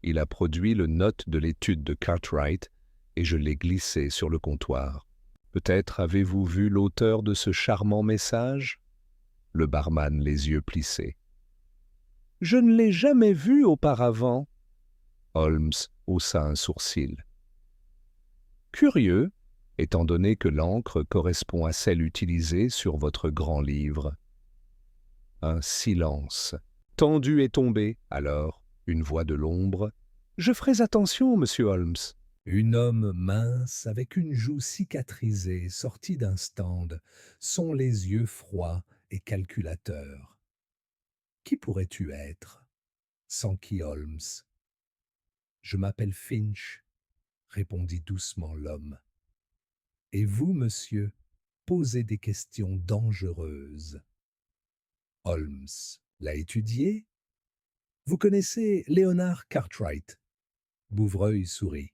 Il a produit le note de l'étude de Cartwright et je l'ai glissé sur le comptoir. « Peut-être avez-vous vu l'auteur de ce charmant message ?» Le barman les yeux plissés. « Je ne l'ai jamais vu auparavant. » Holmes haussa un sourcil. « Curieux, étant donné que l'encre correspond à celle utilisée sur votre grand livre. » Un silence. Tendu est tombé, alors, une voix de l'ombre. « Je ferai attention, monsieur Holmes. » Un homme mince avec une joue cicatrisée sorti d'un stand, sont les yeux froids et calculateurs. Qui pourrais-tu être? S'enquit Holmes. Je m'appelle Finch, répondit doucement l'homme. Et vous, monsieur, posez des questions dangereuses. Holmes l'a étudié? Vous connaissez Leonard Cartwright? Bouvreuil sourit.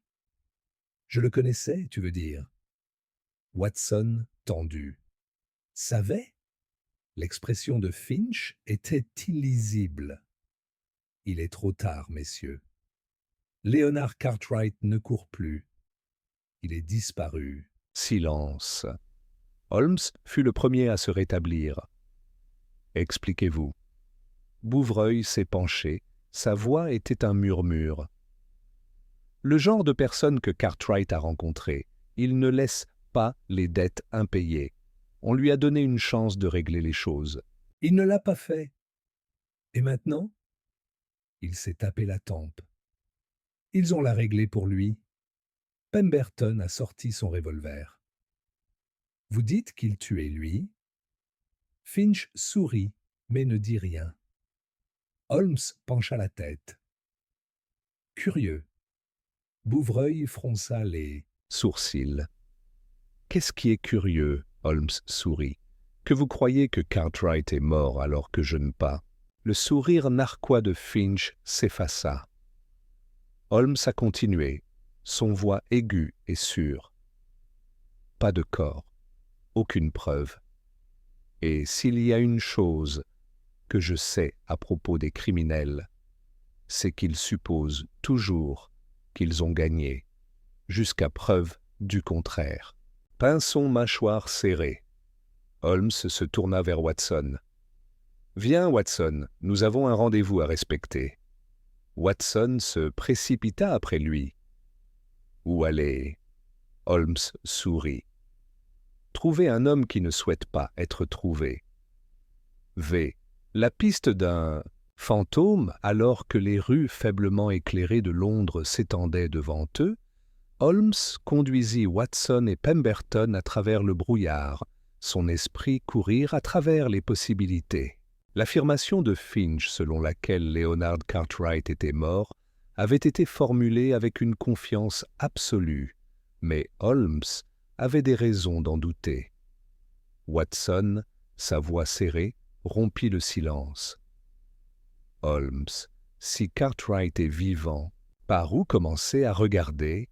Je le connaissais, tu veux dire? Watson tendu. Savait? L'expression de Finch était illisible. Il est trop tard, messieurs. Leonard Cartwright ne court plus. Il est disparu. Silence. Holmes fut le premier à se rétablir. « Expliquez-vous. » Bouvreuil s'est penché, sa voix était un murmure. « Le genre de personne que Cartwright a rencontré, il ne laisse pas les dettes impayées. On lui a donné une chance de régler les choses. » Il ne l'a pas fait. Et maintenant? Il s'est tapé la tempe. Ils ont la réglée pour lui. Pemberton a sorti son revolver. Vous dites qu'il tuait lui? Finch sourit, mais ne dit rien. Holmes pencha la tête. Curieux. Bouvreuil fronça les sourcils. « Qu'est-ce qui est curieux ?» Holmes sourit. « Que vous croyez que Cartwright est mort alors que je ne pas ?» Le sourire narquois de Finch s'effaça. Holmes a continué, son voix aiguë et sûre. « Pas de corps, aucune preuve. Et s'il y a une chose que je sais à propos des criminels, c'est qu'ils supposent toujours qu'ils ont gagné, jusqu'à preuve du contraire. » Pinson mâchoire serrée. Holmes se tourna vers Watson. « Viens, Watson, nous avons un rendez-vous à respecter. » Watson se précipita après lui. « Où aller ?» Holmes sourit. « Trouver un homme qui ne souhaite pas être trouvé. » V. La piste d'un fantôme, alors que les rues faiblement éclairées de Londres s'étendaient devant eux, Holmes conduisit Watson et Pemberton à travers le brouillard, son esprit courir à travers les possibilités. L'affirmation de Finch selon laquelle Leonard Cartwright était mort avait été formulée avec une confiance absolue, mais Holmes avait des raisons d'en douter. Watson, sa voix serrée, rompit le silence. « Holmes, si Cartwright est vivant, par où commencer à regarder ?»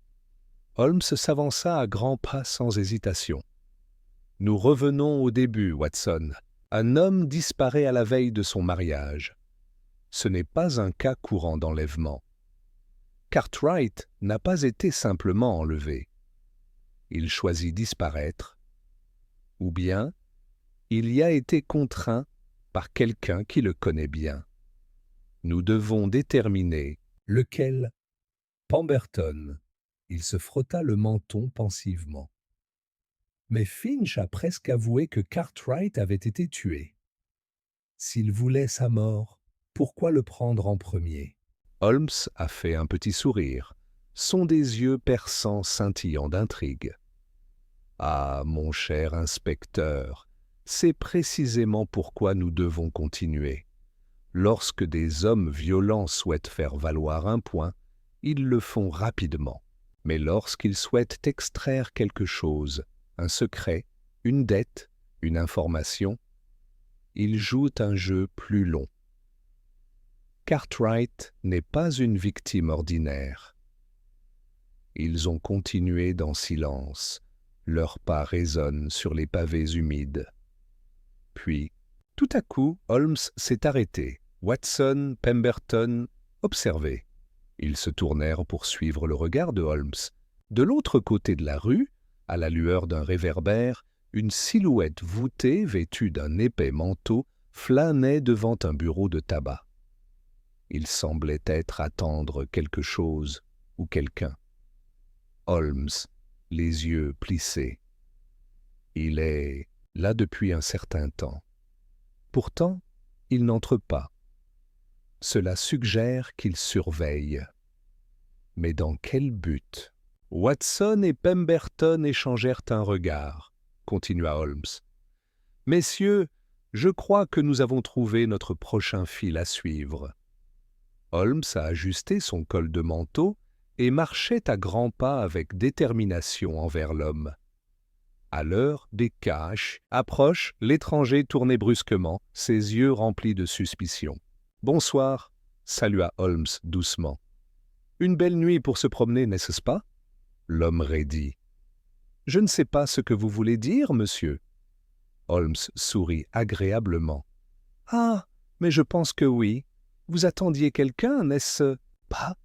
Holmes s'avança à grands pas sans hésitation. « Nous revenons au début, Watson. Un homme disparaît à la veille de son mariage. Ce n'est pas un cas courant d'enlèvement. Cartwright n'a pas été simplement enlevé. Il choisit disparaître, ou bien il y a été contraint par quelqu'un qui le connaît bien. Nous devons déterminer lequel. Pemberton. Il se frotta le menton pensivement. Mais Finch a presque avoué que Cartwright avait été tué. S'il voulait sa mort, pourquoi le prendre en premier? Holmes a fait un petit sourire, son des yeux perçants scintillant d'intrigue. « Ah, mon cher inspecteur, c'est précisément pourquoi nous devons continuer. Lorsque des hommes violents souhaitent faire valoir un point, ils le font rapidement. Mais lorsqu'ils souhaitent extraire quelque chose, un secret, une dette, une information, ils jouent un jeu plus long. Cartwright n'est pas une victime ordinaire. » Ils ont continué dans silence, leurs pas résonnent sur les pavés humides. Puis Tout à coup, Holmes s'est arrêté. Watson, Pemberton observaient. Ils se tournèrent pour suivre le regard de Holmes. De l'autre côté de la rue, à la lueur d'un réverbère, une silhouette voûtée, vêtue d'un épais manteau, flânait devant un bureau de tabac. Il semblait être attendre quelque chose ou quelqu'un. Holmes, les yeux plissés. Il est là depuis un certain temps. Pourtant, il n'entre pas. Cela suggère qu'il surveille. Mais dans quel but? Watson et Pemberton échangèrent un regard, continua Holmes. Messieurs, je crois que nous avons trouvé notre prochain fil à suivre. Holmes a ajusté son col de manteau et marchait à grands pas avec détermination envers l'homme. À l'heure des caches, approche, l'étranger tournait brusquement, ses yeux remplis de suspicion. « Bonsoir », salua Holmes doucement. « Une belle nuit pour se promener, n'est-ce pas ?» L'homme raidit. « Je ne sais pas ce que vous voulez dire, monsieur. » Holmes sourit agréablement. « Ah, mais je pense que oui. Vous attendiez quelqu'un, n'est-ce pas?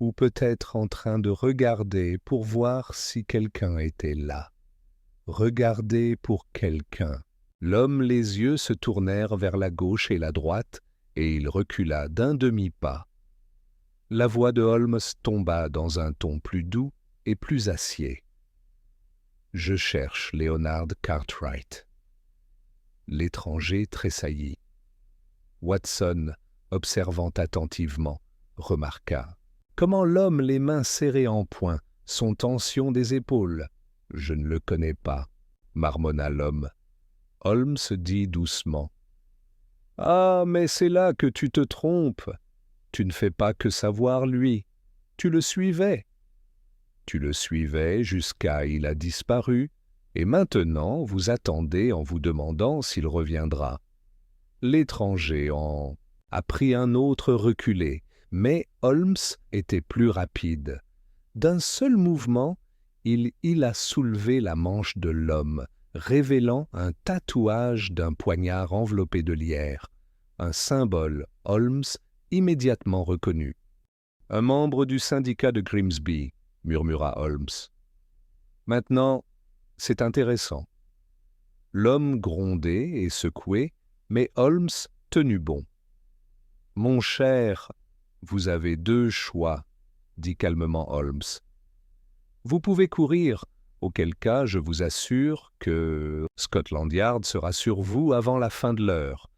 Ou peut-être en train de regarder pour voir si quelqu'un était là. » Regarder pour quelqu'un. L'homme, les yeux se tournèrent vers la gauche et la droite, et il recula d'un demi-pas. La voix de Holmes tomba dans un ton plus doux et plus acier. « Je cherche Leonard Cartwright. » L'étranger tressaillit. Watson, observant attentivement, remarqua. Comment l'homme, les mains serrées en poing, son tension des épaules. « Je ne le connais pas, » marmonna l'homme. Holmes dit doucement. « Ah, mais c'est là que tu te trompes. Tu ne fais pas que savoir lui. Tu le suivais. Tu le suivais jusqu'à il a disparu, et maintenant vous attendez en vous demandant s'il reviendra. » L'étranger a pris un autre reculé, mais Holmes était plus rapide. D'un seul mouvement, il a soulevé la manche de l'homme, révélant un tatouage d'un poignard enveloppé de lierre, un symbole Holmes immédiatement reconnu. « Un membre du syndicat de Grimsby, » murmura Holmes. « Maintenant, c'est intéressant. » L'homme grondait et secouait, mais Holmes tenut bon. « Mon cher, vous avez deux choix, » dit calmement Holmes. Vous pouvez courir, auquel cas je vous assure que Scotland Yard sera sur vous avant la fin de l'heure.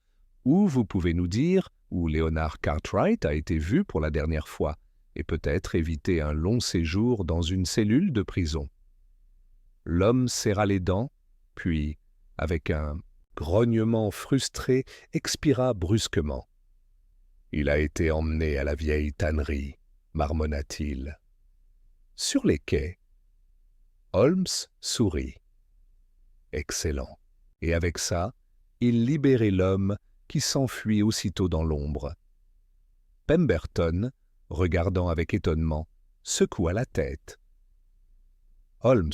Ou vous pouvez nous dire où Leonard Cartwright a été vu pour la dernière fois, et peut-être éviter un long séjour dans une cellule de prison. L'homme serra les dents, puis, avec un grognement frustré, expira brusquement. « Il a été emmené à la vieille tannerie, » marmonna-t-il. Sur les quais, Holmes sourit. Excellent. Et avec ça, il libérait l'homme qui s'enfuit aussitôt dans l'ombre. Pemberton, regardant avec étonnement, secoua la tête. « Holmes,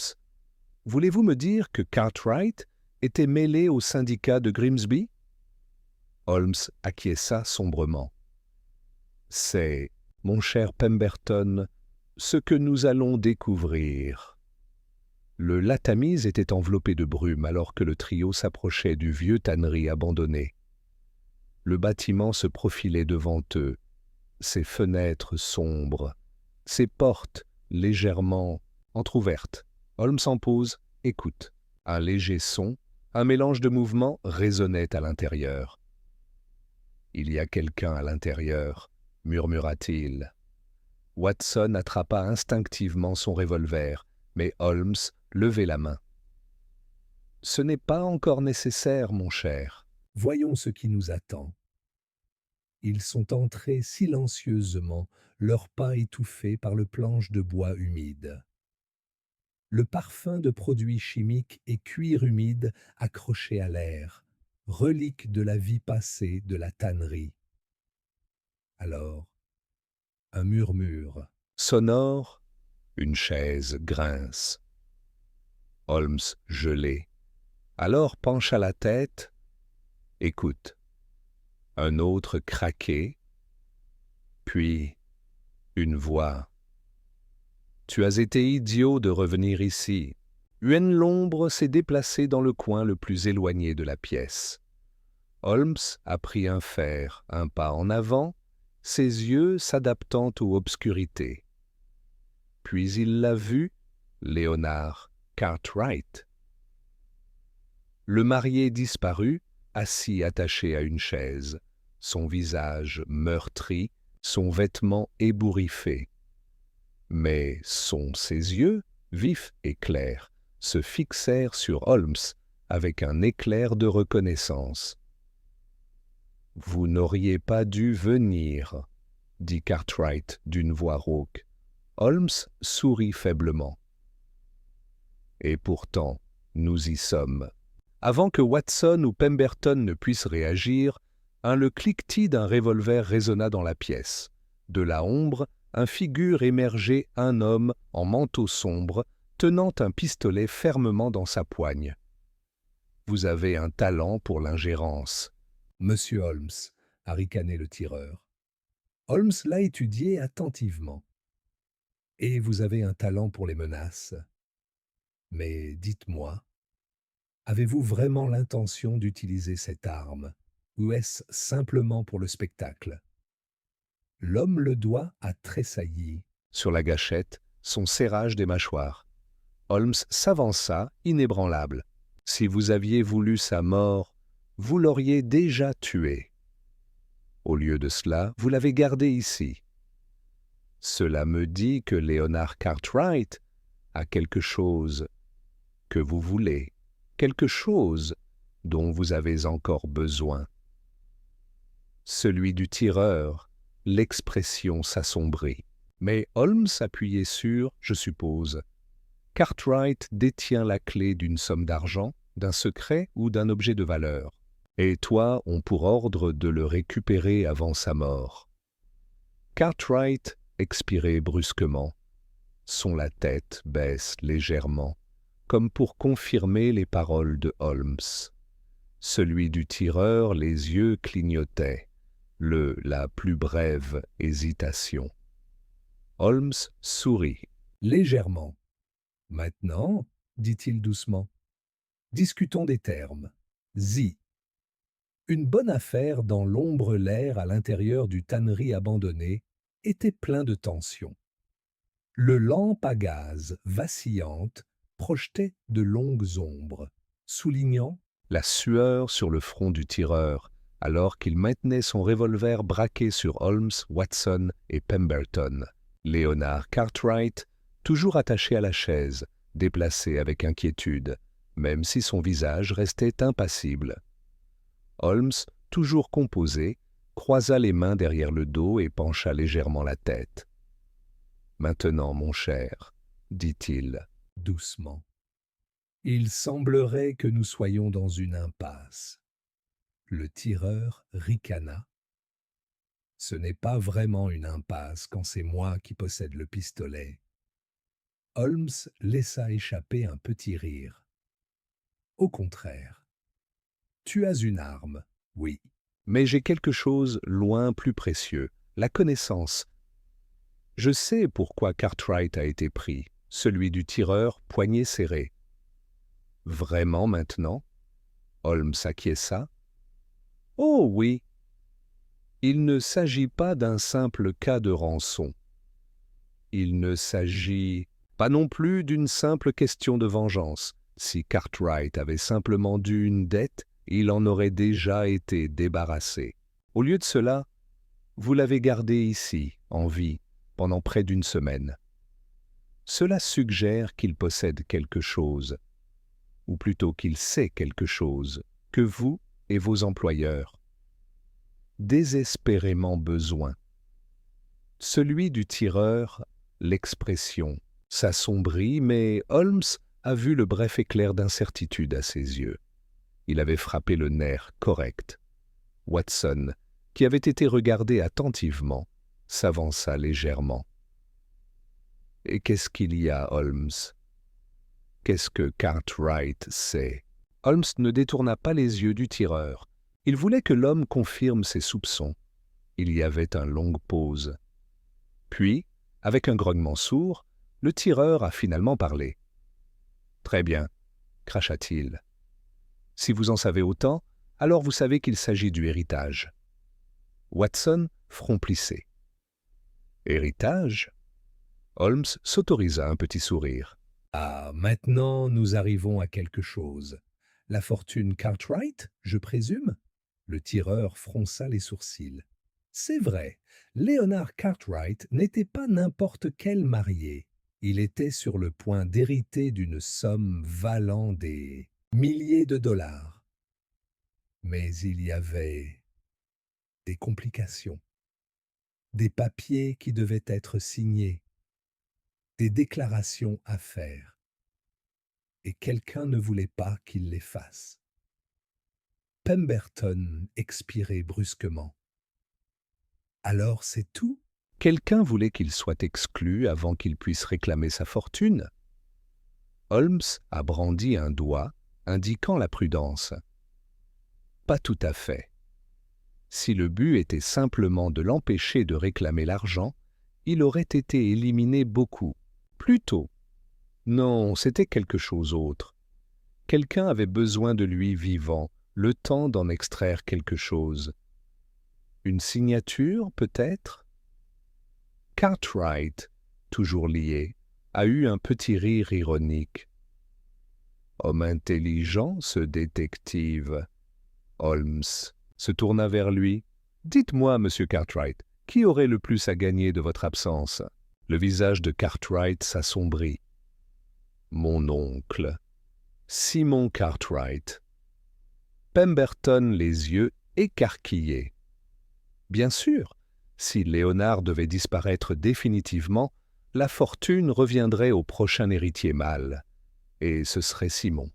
voulez-vous me dire que Cartwright était mêlé au syndicat de Grimsby ?» Holmes acquiesça sombrement. « C'est, mon cher Pemberton, ce que nous allons découvrir. » Le Latamise était enveloppé de brume alors que le trio s'approchait du vieux tannerie abandonné. Le bâtiment se profilait devant eux, ses fenêtres sombres, ses portes légèrement entr'ouvertes. Holmes en pause, écoute. Un léger son, un mélange de mouvements résonnait à l'intérieur. « Il y a quelqu'un à l'intérieur, » murmura-t-il. Watson attrapa instinctivement son revolver, mais Holmes levait la main. « Ce n'est pas encore nécessaire, mon cher. » Voyons ce qui nous attend. Ils sont entrés silencieusement, leurs pas étouffés par le planche de bois humide. Le parfum de produits chimiques et cuir humide accroché à l'air, relique de la vie passée de la tannerie. Alors, un murmure. Sonore, une chaise grince. Holmes gelé. Alors pencha la tête. Écoute. Un autre craqué, puis une voix. Tu as été idiot de revenir ici. L'ombre s'est déplacée dans le coin le plus éloigné de la pièce. Holmes a pris un pas en avant, ses yeux s'adaptant aux obscurités. Puis il l'a vu, Léonard Cartwright. Le marié disparu, assis attaché à une chaise, son visage meurtri, son vêtement ébouriffé. Mais ses yeux, vifs et clairs, se fixèrent sur Holmes avec un éclair de reconnaissance. « Vous n'auriez pas dû venir, » dit Cartwright d'une voix rauque. Holmes sourit faiblement. « Et pourtant, nous y sommes. » Avant que Watson ou Pemberton ne puissent réagir, le cliquetis d'un revolver résonna dans la pièce. De la ombre, un figure émergeait, un homme en manteau sombre, tenant un pistolet fermement dans sa poigne. « Vous avez un talent pour l'ingérence. » Monsieur Holmes, a ricané le tireur. Holmes l'a étudié attentivement. Et vous avez un talent pour les menaces. Mais dites-moi, avez-vous vraiment l'intention d'utiliser cette arme, ou est-ce simplement pour le spectacle? L'homme le doigt a tressailli. Sur la gâchette, son serrage des mâchoires. Holmes s'avança, inébranlable. « Si vous aviez voulu sa mort, vous l'auriez déjà tué. Au lieu de cela, vous l'avez gardé ici. Cela me dit que Léonard Cartwright a quelque chose que vous voulez, quelque chose dont vous avez encore besoin. » Celui du tireur, l'expression s'assombrit. Mais Holmes appuyait sur, je suppose. Cartwright détient la clé d'une somme d'argent, d'un secret ou d'un objet de valeur. Et toi, ont pour ordre de le récupérer avant sa mort. Cartwright expirait brusquement. La tête baisse légèrement, comme pour confirmer les paroles de Holmes. Celui du tireur, les yeux clignotaient, la plus brève hésitation. Holmes sourit. Légèrement. Maintenant, dit-il doucement, discutons des termes. Une bonne affaire dans l'ombre l'air à l'intérieur du tannerie abandonné était plein de tension. Le lampe à gaz, vacillante, projetait de longues ombres, soulignant la sueur sur le front du tireur, alors qu'il maintenait son revolver braqué sur Holmes, Watson et Pemberton. Léonard Cartwright, toujours attaché à la chaise, déplacé avec inquiétude, même si son visage restait impassible. Holmes, toujours composé, croisa les mains derrière le dos et pencha légèrement la tête. « Maintenant, mon cher, » dit-il doucement, il semblerait que nous soyons dans une impasse. Le tireur ricana. Ce n'est pas vraiment une impasse quand c'est moi qui possède le pistolet. Holmes laissa échapper un petit rire. Au contraire. Tu as une arme, oui. Mais j'ai quelque chose loin plus précieux, la connaissance. Je sais pourquoi Cartwright a été pris, celui du tireur, poignet serré. Vraiment maintenant? Holmes acquiesça. Oh oui. Il ne s'agit pas d'un simple cas de rançon. Il ne s'agit pas non plus d'une simple question de vengeance. Si Cartwright avait simplement dû une dette, il en aurait déjà été débarrassé. Au lieu de cela, vous l'avez gardé ici, en vie, pendant près d'une semaine. Cela suggère qu'il possède quelque chose, ou plutôt qu'il sait quelque chose, que vous et vos employeurs désespérément besoin. Celui du tireur, l'expression s'assombrit, mais Holmes a vu le bref éclair d'incertitude à ses yeux. Il avait frappé le nerf correct. Watson, qui avait été regardé attentivement, s'avança légèrement. « Et qu'est-ce qu'il y a, Holmes? Qu'est-ce que Cartwright sait ?» Holmes ne détourna pas les yeux du tireur. Il voulait que l'homme confirme ses soupçons. Il y avait une longue pause. Puis, avec un grognement sourd, le tireur a finalement parlé. « Très bien, » cracha-t-il. « Si vous en savez autant, alors vous savez qu'il s'agit du héritage. » Watson, front plissé. « Héritage ?» Holmes s'autorisa un petit sourire. Ah, maintenant nous arrivons à quelque chose. La fortune Cartwright, je présume? Le tireur fronça les sourcils. C'est vrai, Léonard Cartwright n'était pas n'importe quel marié. Il était sur le point d'hériter d'une somme valant des milliers de dollars. Mais il y avait des complications, des papiers qui devaient être signés, des déclarations à faire, et quelqu'un ne voulait pas qu'il les fasse. Pemberton expirait brusquement. Alors c'est tout? Quelqu'un voulait qu'il soit exclu avant qu'il puisse réclamer sa fortune. Holmes a brandi un doigt, indiquant la prudence. Pas tout à fait. Si le but était simplement de l'empêcher de réclamer l'argent, il aurait été éliminé beaucoup, plus tôt. Non, c'était quelque chose d'autre. Quelqu'un avait besoin de lui vivant, le temps d'en extraire quelque chose. Une signature, peut-être? Cartwright, toujours lié, a eu un petit rire ironique. Homme intelligent, ce détective. Holmes se tourna vers lui. « Dites-moi, monsieur Cartwright, qui aurait le plus à gagner de votre absence ?» Le visage de Cartwright s'assombrit. « Mon oncle, Simon Cartwright. » Pemberton les yeux écarquillés. Bien sûr, si Léonard devait disparaître définitivement, la fortune reviendrait au prochain héritier mâle, et ce serait Simon.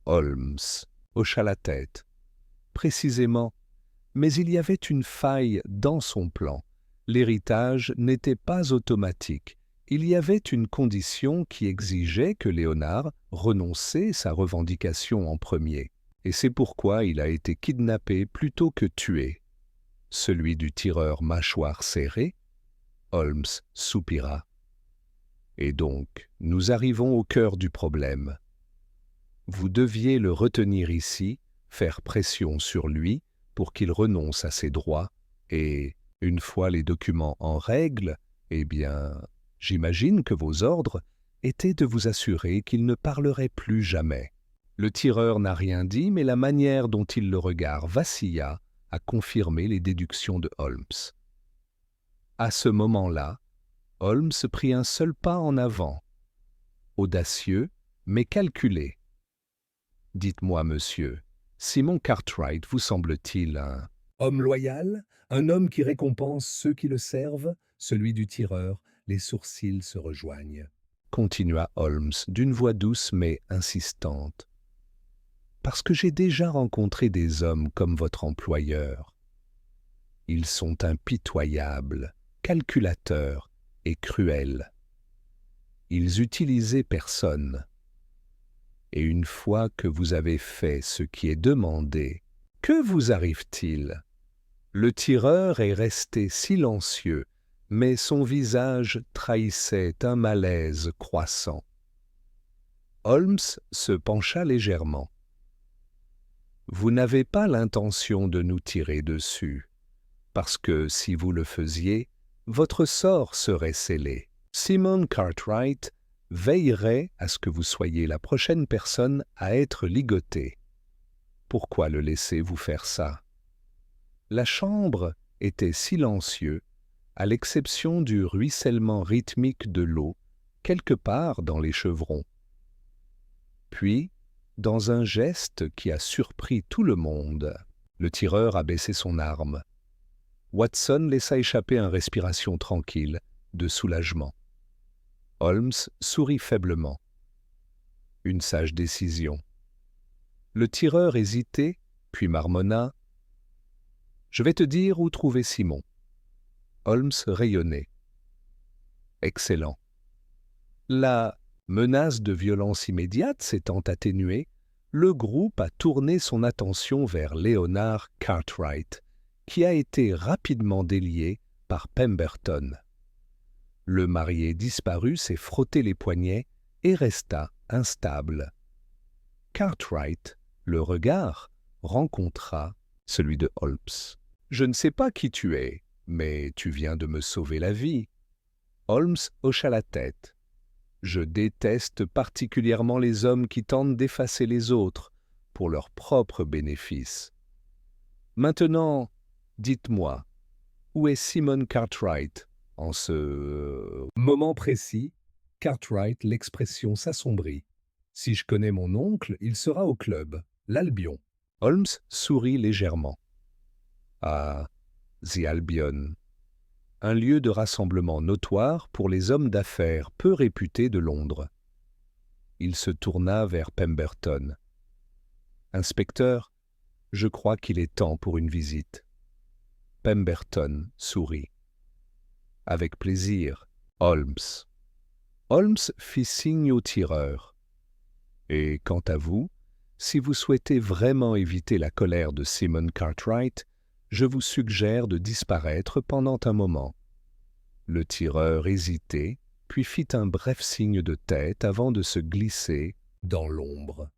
Holmes hocha la tête. Précisément, mais il y avait une faille dans son plan. L'héritage n'était pas automatique. Il y avait une condition qui exigeait que Léonard renonçait sa revendication en premier. Et c'est pourquoi il a été kidnappé plutôt que tué. Celui du tireur mâchoire serrée, Holmes soupira. Et donc, nous arrivons au cœur du problème. Vous deviez le retenir ici, faire pression sur lui pour qu'il renonce à ses droits, et, une fois les documents en règle, eh bien, j'imagine que vos ordres étaient de vous assurer qu'il ne parlerait plus jamais. Le tireur n'a rien dit, mais la manière dont il le regarde vacilla à confirmer les déductions de Holmes. À ce moment-là, Holmes prit un seul pas en avant, audacieux, mais calculé. « Dites-moi, monsieur, Simon Cartwright vous semble-t-il un... » Homme loyal, un homme qui récompense ceux qui le servent, celui du tireur, les sourcils se rejoignent. Continua Holmes d'une voix douce mais insistante. Parce que j'ai déjà rencontré des hommes comme votre employeur. Ils sont impitoyables, calculateurs et cruels. Ils utilisaient personne. Et une fois que vous avez fait ce qui est demandé, que vous arrive-t-il? Le tireur est resté silencieux, mais son visage trahissait un malaise croissant. Holmes se pencha légèrement. Vous n'avez pas l'intention de nous tirer dessus, parce que si vous le faisiez, votre sort serait scellé. Simon Cartwright veillerait à ce que vous soyez la prochaine personne à être ligotée. Pourquoi le laisser vous faire ça? La chambre était silencieuse, à l'exception du ruissellement rythmique de l'eau, quelque part dans les chevrons. Puis, dans un geste qui a surpris tout le monde, le tireur a baissé son arme. Watson laissa échapper une respiration tranquille, de soulagement. Holmes sourit faiblement. Une sage décision. Le tireur hésitait, puis marmonna. « Je vais te dire où trouver Simon. » Holmes rayonnait. « Excellent. » La menace de violence immédiate s'étant atténuée, le groupe a tourné son attention vers Leonard Cartwright, qui a été rapidement délié par Pemberton. Le marié disparu s'est frotté les poignets et resta instable. Cartwright, le regard, rencontra celui de Holmes. « Je ne sais pas qui tu es, mais tu viens de me sauver la vie. » Holmes hocha la tête. « Je déteste particulièrement les hommes qui tentent d'effacer les autres pour leur propre bénéfice. Maintenant, dites-moi, où est Simon Cartwright en ce Moment précis, Cartwright, l'expression s'assombrit. Si je connais mon oncle, il sera au club, l'Albion. Holmes sourit légèrement. Ah, The Albion, un lieu de rassemblement notoire pour les hommes d'affaires peu réputés de Londres. Il se tourna vers Pemberton. « Inspecteur, je crois qu'il est temps pour une visite. » Pemberton sourit. « Avec plaisir, Holmes. » Holmes fit signe au tireur. « Et quant à vous, si vous souhaitez vraiment éviter la colère de Simon Cartwright, je vous suggère de disparaître pendant un moment. » Le tireur hésitait, puis fit un bref signe de tête avant de se glisser dans l'ombre.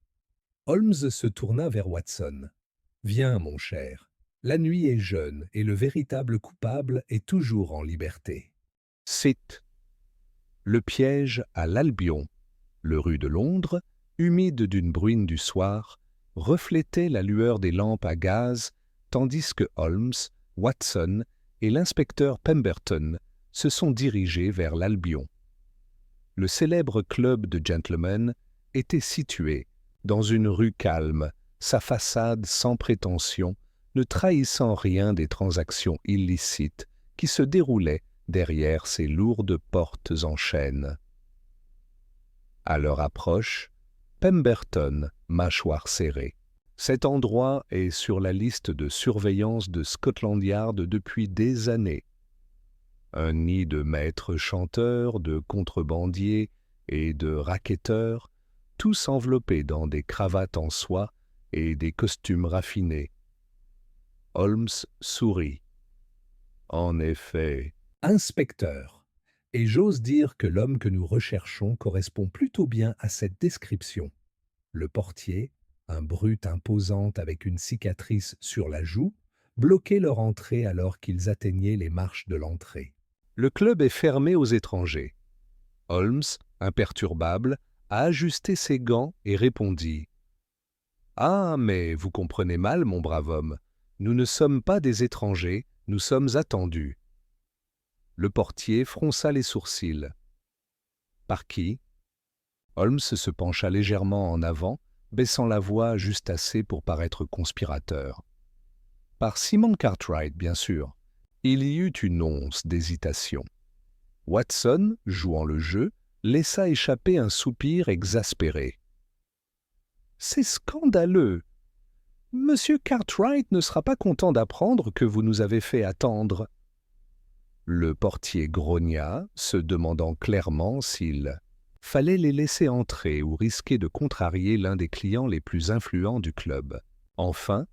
Holmes se tourna vers Watson. « Viens, mon cher. La nuit est jeune et le véritable coupable est toujours en liberté. » Cite. Le piège à l'Albion, le rue de Londres, humide d'une bruine du soir, reflétait la lueur des lampes à gaz, tandis que Holmes, Watson et l'inspecteur Pemberton se sont dirigés vers l'Albion. Le célèbre club de gentlemen était situé dans une rue calme, sa façade sans prétention, ne trahissant rien des transactions illicites qui se déroulaient derrière ses lourdes portes en chêne. À leur approche, Pemberton, mâchoire serrée. Cet endroit est sur la liste de surveillance de Scotland Yard depuis des années. Un nid de maîtres chanteurs, de contrebandiers et de racketteurs, tous enveloppés dans des cravates en soie et des costumes raffinés. Holmes sourit. En effet. Inspecteur. Et j'ose dire que l'homme que nous recherchons correspond plutôt bien à cette description. Le portier, un brute imposante avec une cicatrice sur la joue, bloquait leur entrée alors qu'ils atteignaient les marches de l'entrée. Le club est fermé aux étrangers. Holmes, imperturbable, a ajusté ses gants et répondit « Ah, mais vous comprenez mal, mon brave homme. Nous ne sommes pas des étrangers, nous sommes attendus. » Le portier fronça les sourcils. « Par qui ?» Holmes se pencha légèrement en avant, baissant la voix juste assez pour paraître conspirateur. « Par Simon Cartwright, bien sûr. » Il y eut une once d'hésitation. Watson, jouant le jeu, laissa échapper un soupir exaspéré. « C'est scandaleux! Monsieur Cartwright ne sera pas content d'apprendre que vous nous avez fait attendre. » Le portier grogna, se demandant clairement s'il fallait les laisser entrer ou risquer de contrarier l'un des clients les plus influents du club. Enfin,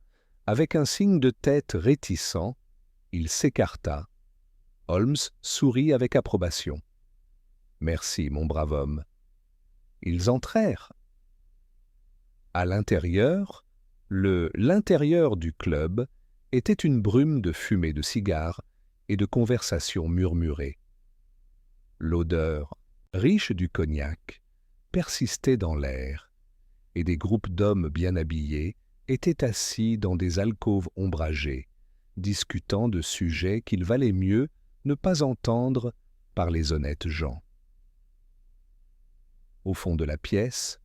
avec un signe de tête réticent, il s'écarta. Holmes sourit avec approbation. « Merci, mon brave homme. » Ils entrèrent. À l'intérieur, l'intérieur du club était une brume de fumée de cigares et de conversations murmurées. L'odeur, riche du cognac, persistait dans l'air, et des groupes d'hommes bien habillés étaient assis dans des alcôves ombragées, discutant de sujets qu'il valait mieux ne pas entendre par les honnêtes gens. Au fond de la pièce,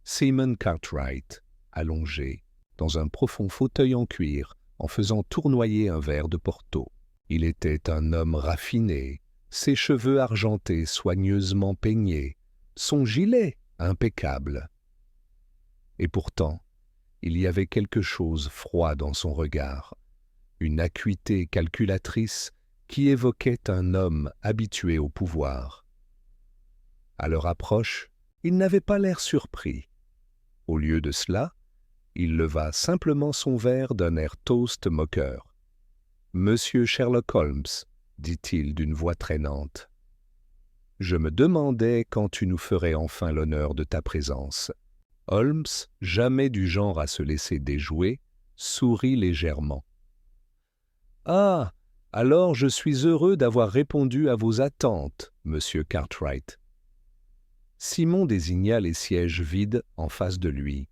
Simon Cartwright, allongé, dans un profond fauteuil en cuir, en faisant tournoyer un verre de Porto. Il était un homme raffiné, ses cheveux argentés soigneusement peignés, son gilet impeccable. Et pourtant, il y avait quelque chose froid dans son regard, une acuité calculatrice qui évoquait un homme habitué au pouvoir. À leur approche, il n'avait pas l'air surpris. Au lieu de cela, Il leva simplement son verre d'un air toast moqueur. « Monsieur Sherlock Holmes, dit-il d'une voix traînante, je me demandais quand tu nous ferais enfin l'honneur de ta présence. » Holmes, jamais du genre à se laisser déjouer, sourit légèrement. « Ah, alors je suis heureux d'avoir répondu à vos attentes, monsieur Cartwright. » Simon désigna les sièges vides en face de lui.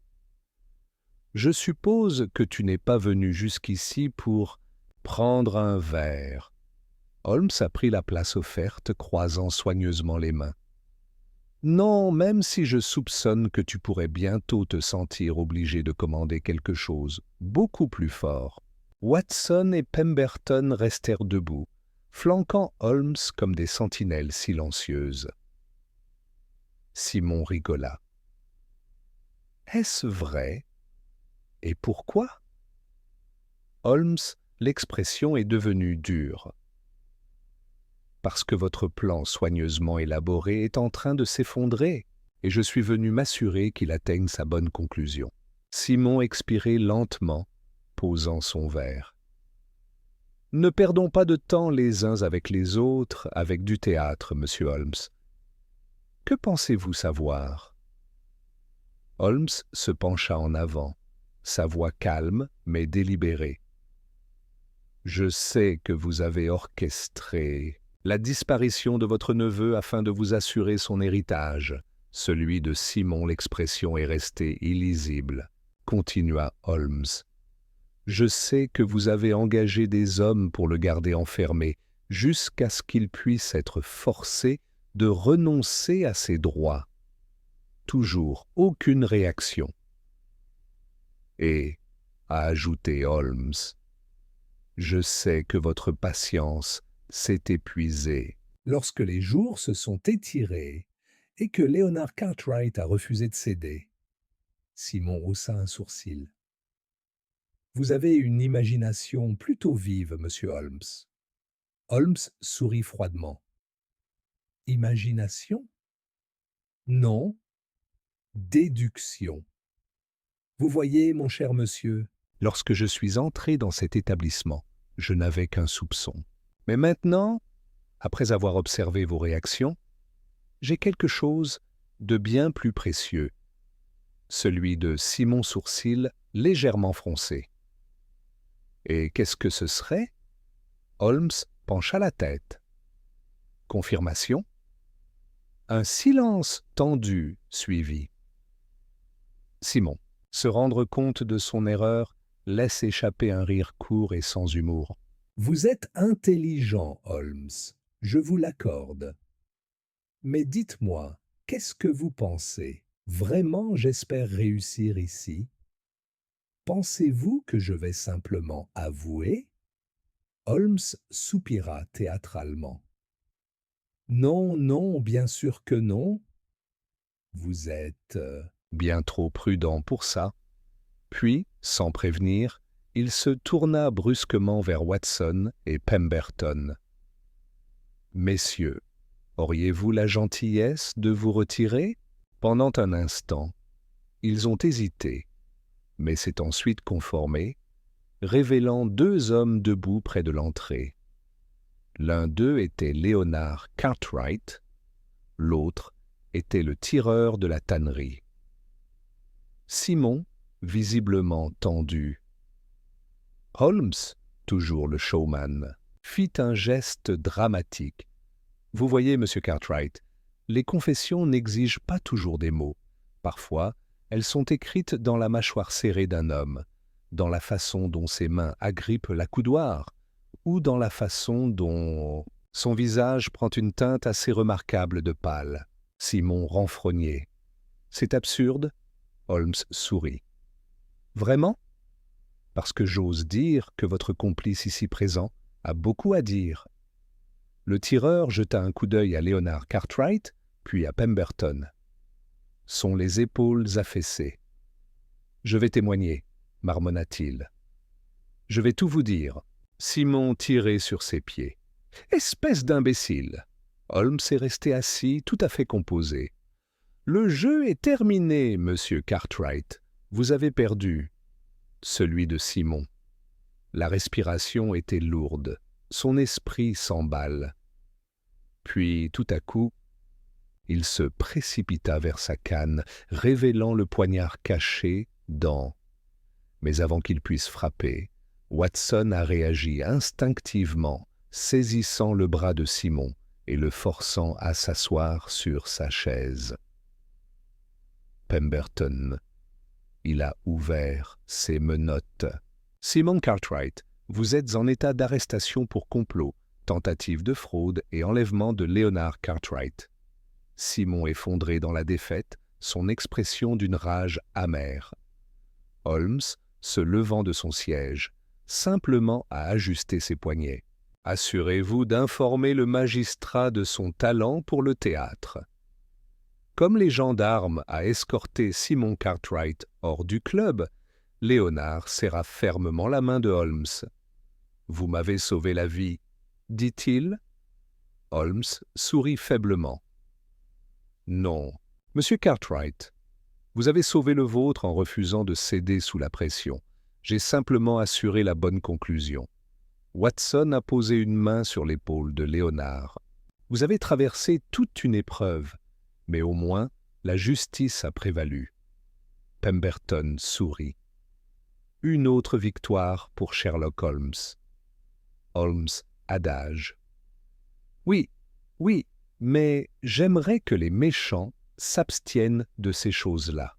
« Je suppose que tu n'es pas venu jusqu'ici pour prendre un verre. » Holmes a pris la place offerte, croisant soigneusement les mains. « Non, même si je soupçonne que tu pourrais bientôt te sentir obligé de commander quelque chose beaucoup plus fort. » Watson et Pemberton restèrent debout, flanquant Holmes comme des sentinelles silencieuses. Simon rigola. « Est-ce vrai? Et pourquoi ?» Holmes, l'expression est devenue dure. « Parce que votre plan soigneusement élaboré est en train de s'effondrer, et je suis venu m'assurer qu'il atteigne sa bonne conclusion. » Simon expirait lentement, posant son verre. « Ne perdons pas de temps les uns avec les autres avec du théâtre, monsieur Holmes. Que pensez-vous savoir ?» Holmes se pencha en avant, sa voix calme mais délibérée. « Je sais que vous avez orchestré la disparition de votre neveu afin de vous assurer son héritage. » Celui de Simon, l'expression est restée illisible, continua Holmes. « Je sais que vous avez engagé des hommes pour le garder enfermé, jusqu'à ce qu'il puisse être forcé de renoncer à ses droits. » Toujours aucune réaction. « Et, a ajouté Holmes, je sais que votre patience s'est épuisée. » Lorsque les jours se sont étirés et que Leonard Cartwright a refusé de céder, Simon haussa un sourcil. « Vous avez une imagination plutôt vive, monsieur Holmes. » Holmes sourit froidement. « Imagination? Non, déduction. Vous voyez, mon cher monsieur, Lorsque je suis entré dans cet établissement, je n'avais qu'un soupçon. Mais maintenant, après avoir observé vos réactions, j'ai quelque chose de bien plus précieux, celui de Simon Sourcil légèrement froncé. Et qu'est-ce que ce serait? Holmes pencha la tête. Confirmation? Un silence tendu suivit. Simon, se rendre compte de son erreur, laisse échapper un rire court et sans humour. vous êtes intelligent, Holmes, je vous l'accorde. Mais dites-moi, qu'est-ce que vous pensez? Vraiment, j'espère réussir ici. Pensez-vous que je vais simplement avouer? Holmes soupira théâtralement. Non, non, bien sûr que non. Vous êtes... Bien trop prudent pour ça. Puis, sans prévenir, il se tourna brusquement vers Watson et Pemberton. « Messieurs, auriez-vous la gentillesse de vous retirer ?» Pendant un instant, ils ont hésité, mais s'est ensuite conformé, révélant deux hommes debout près de l'entrée. L'un d'eux était Leonard Cartwright, l'autre était le tireur de la tannerie. Simon, visiblement tendu. Holmes, toujours le showman, fit un geste dramatique. « Vous voyez, monsieur Cartwright, les confessions n'exigent pas toujours des mots. Parfois, elles sont écrites dans la mâchoire serrée d'un homme, dans la façon dont ses mains agrippent l'accoudoir, ou dans la façon dont son visage prend une teinte assez remarquable de pâle. » Simon renfrognait. « C'est absurde ?» Holmes sourit. « Vraiment ? Parce que j'ose dire que votre complice ici présent a beaucoup à dire. » Le tireur jeta un coup d'œil à Leonard Cartwright, puis à Pemberton. Sont les épaules affaissées. « Je vais témoigner, » marmonna-t-il. « Je vais tout vous dire. » Simon tirait sur ses pieds. « Espèce d'imbécile !» Holmes est resté assis, tout à fait composé. « Le jeu est terminé, monsieur Cartwright. Vous avez perdu. celui de Simon. La respiration était lourde, son esprit s'emballe. Puis, tout à coup, il se précipita vers sa canne, révélant le poignard caché dans... Mais avant qu'il puisse frapper, Watson a réagi instinctivement, saisissant le bras de Simon et le forçant à s'asseoir sur sa chaise. Pemberton, il a ouvert ses menottes. « Simon Cartwright, vous êtes en état d'arrestation pour complot, tentative de fraude et enlèvement de Leonard Cartwright. » Simon effondré dans la défaite, son expression d'une rage amère. Holmes, se levant de son siège, simplement a ajusté ses poignets. « Assurez-vous d'informer le magistrat de son talent pour le théâtre. » Comme les gendarmes a escorté Simon Cartwright hors du club, Léonard serra fermement la main de Holmes. « Vous m'avez sauvé la vie, dit-il. » Holmes sourit faiblement. « Non, Monsieur Cartwright, vous avez sauvé le vôtre en refusant de céder sous la pression. J'ai simplement assuré la bonne conclusion. » Watson a posé une main sur l'épaule de Léonard. « Vous avez traversé toute une épreuve, mais au moins la justice a prévalu. » Pemberton sourit. Une autre victoire pour Sherlock Holmes. Holmes adage. « Oui, oui, mais j'aimerais que les méchants s'abstiennent de ces choses-là. »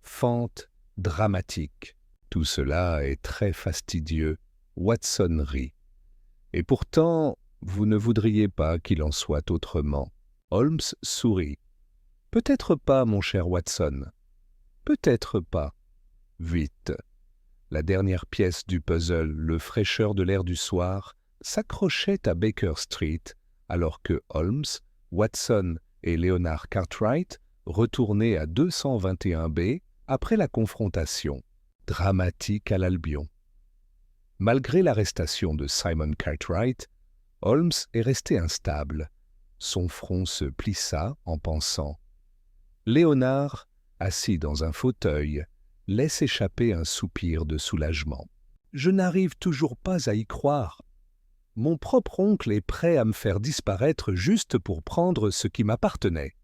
Fente dramatique. Tout cela est très fastidieux. Watson rit. « Et pourtant, vous ne voudriez pas qu'il en soit autrement. » Holmes sourit. « Peut-être pas, mon cher Watson. Peut-être pas. Vite. » La dernière pièce du puzzle, le fraîcheur de l'air du soir, s'accrochait à Baker Street, alors que Holmes, Watson et Leonard Cartwright retournaient à 221B après la confrontation, dramatique à l'Albion. Malgré l'arrestation de Simon Cartwright, Holmes est resté instable. Son front se plissa en pensant. Léonard, assis dans un fauteuil, laisse échapper un soupir de soulagement. « Je n'arrive toujours pas à y croire. Mon propre oncle est prêt à me faire disparaître juste pour prendre ce qui m'appartenait. »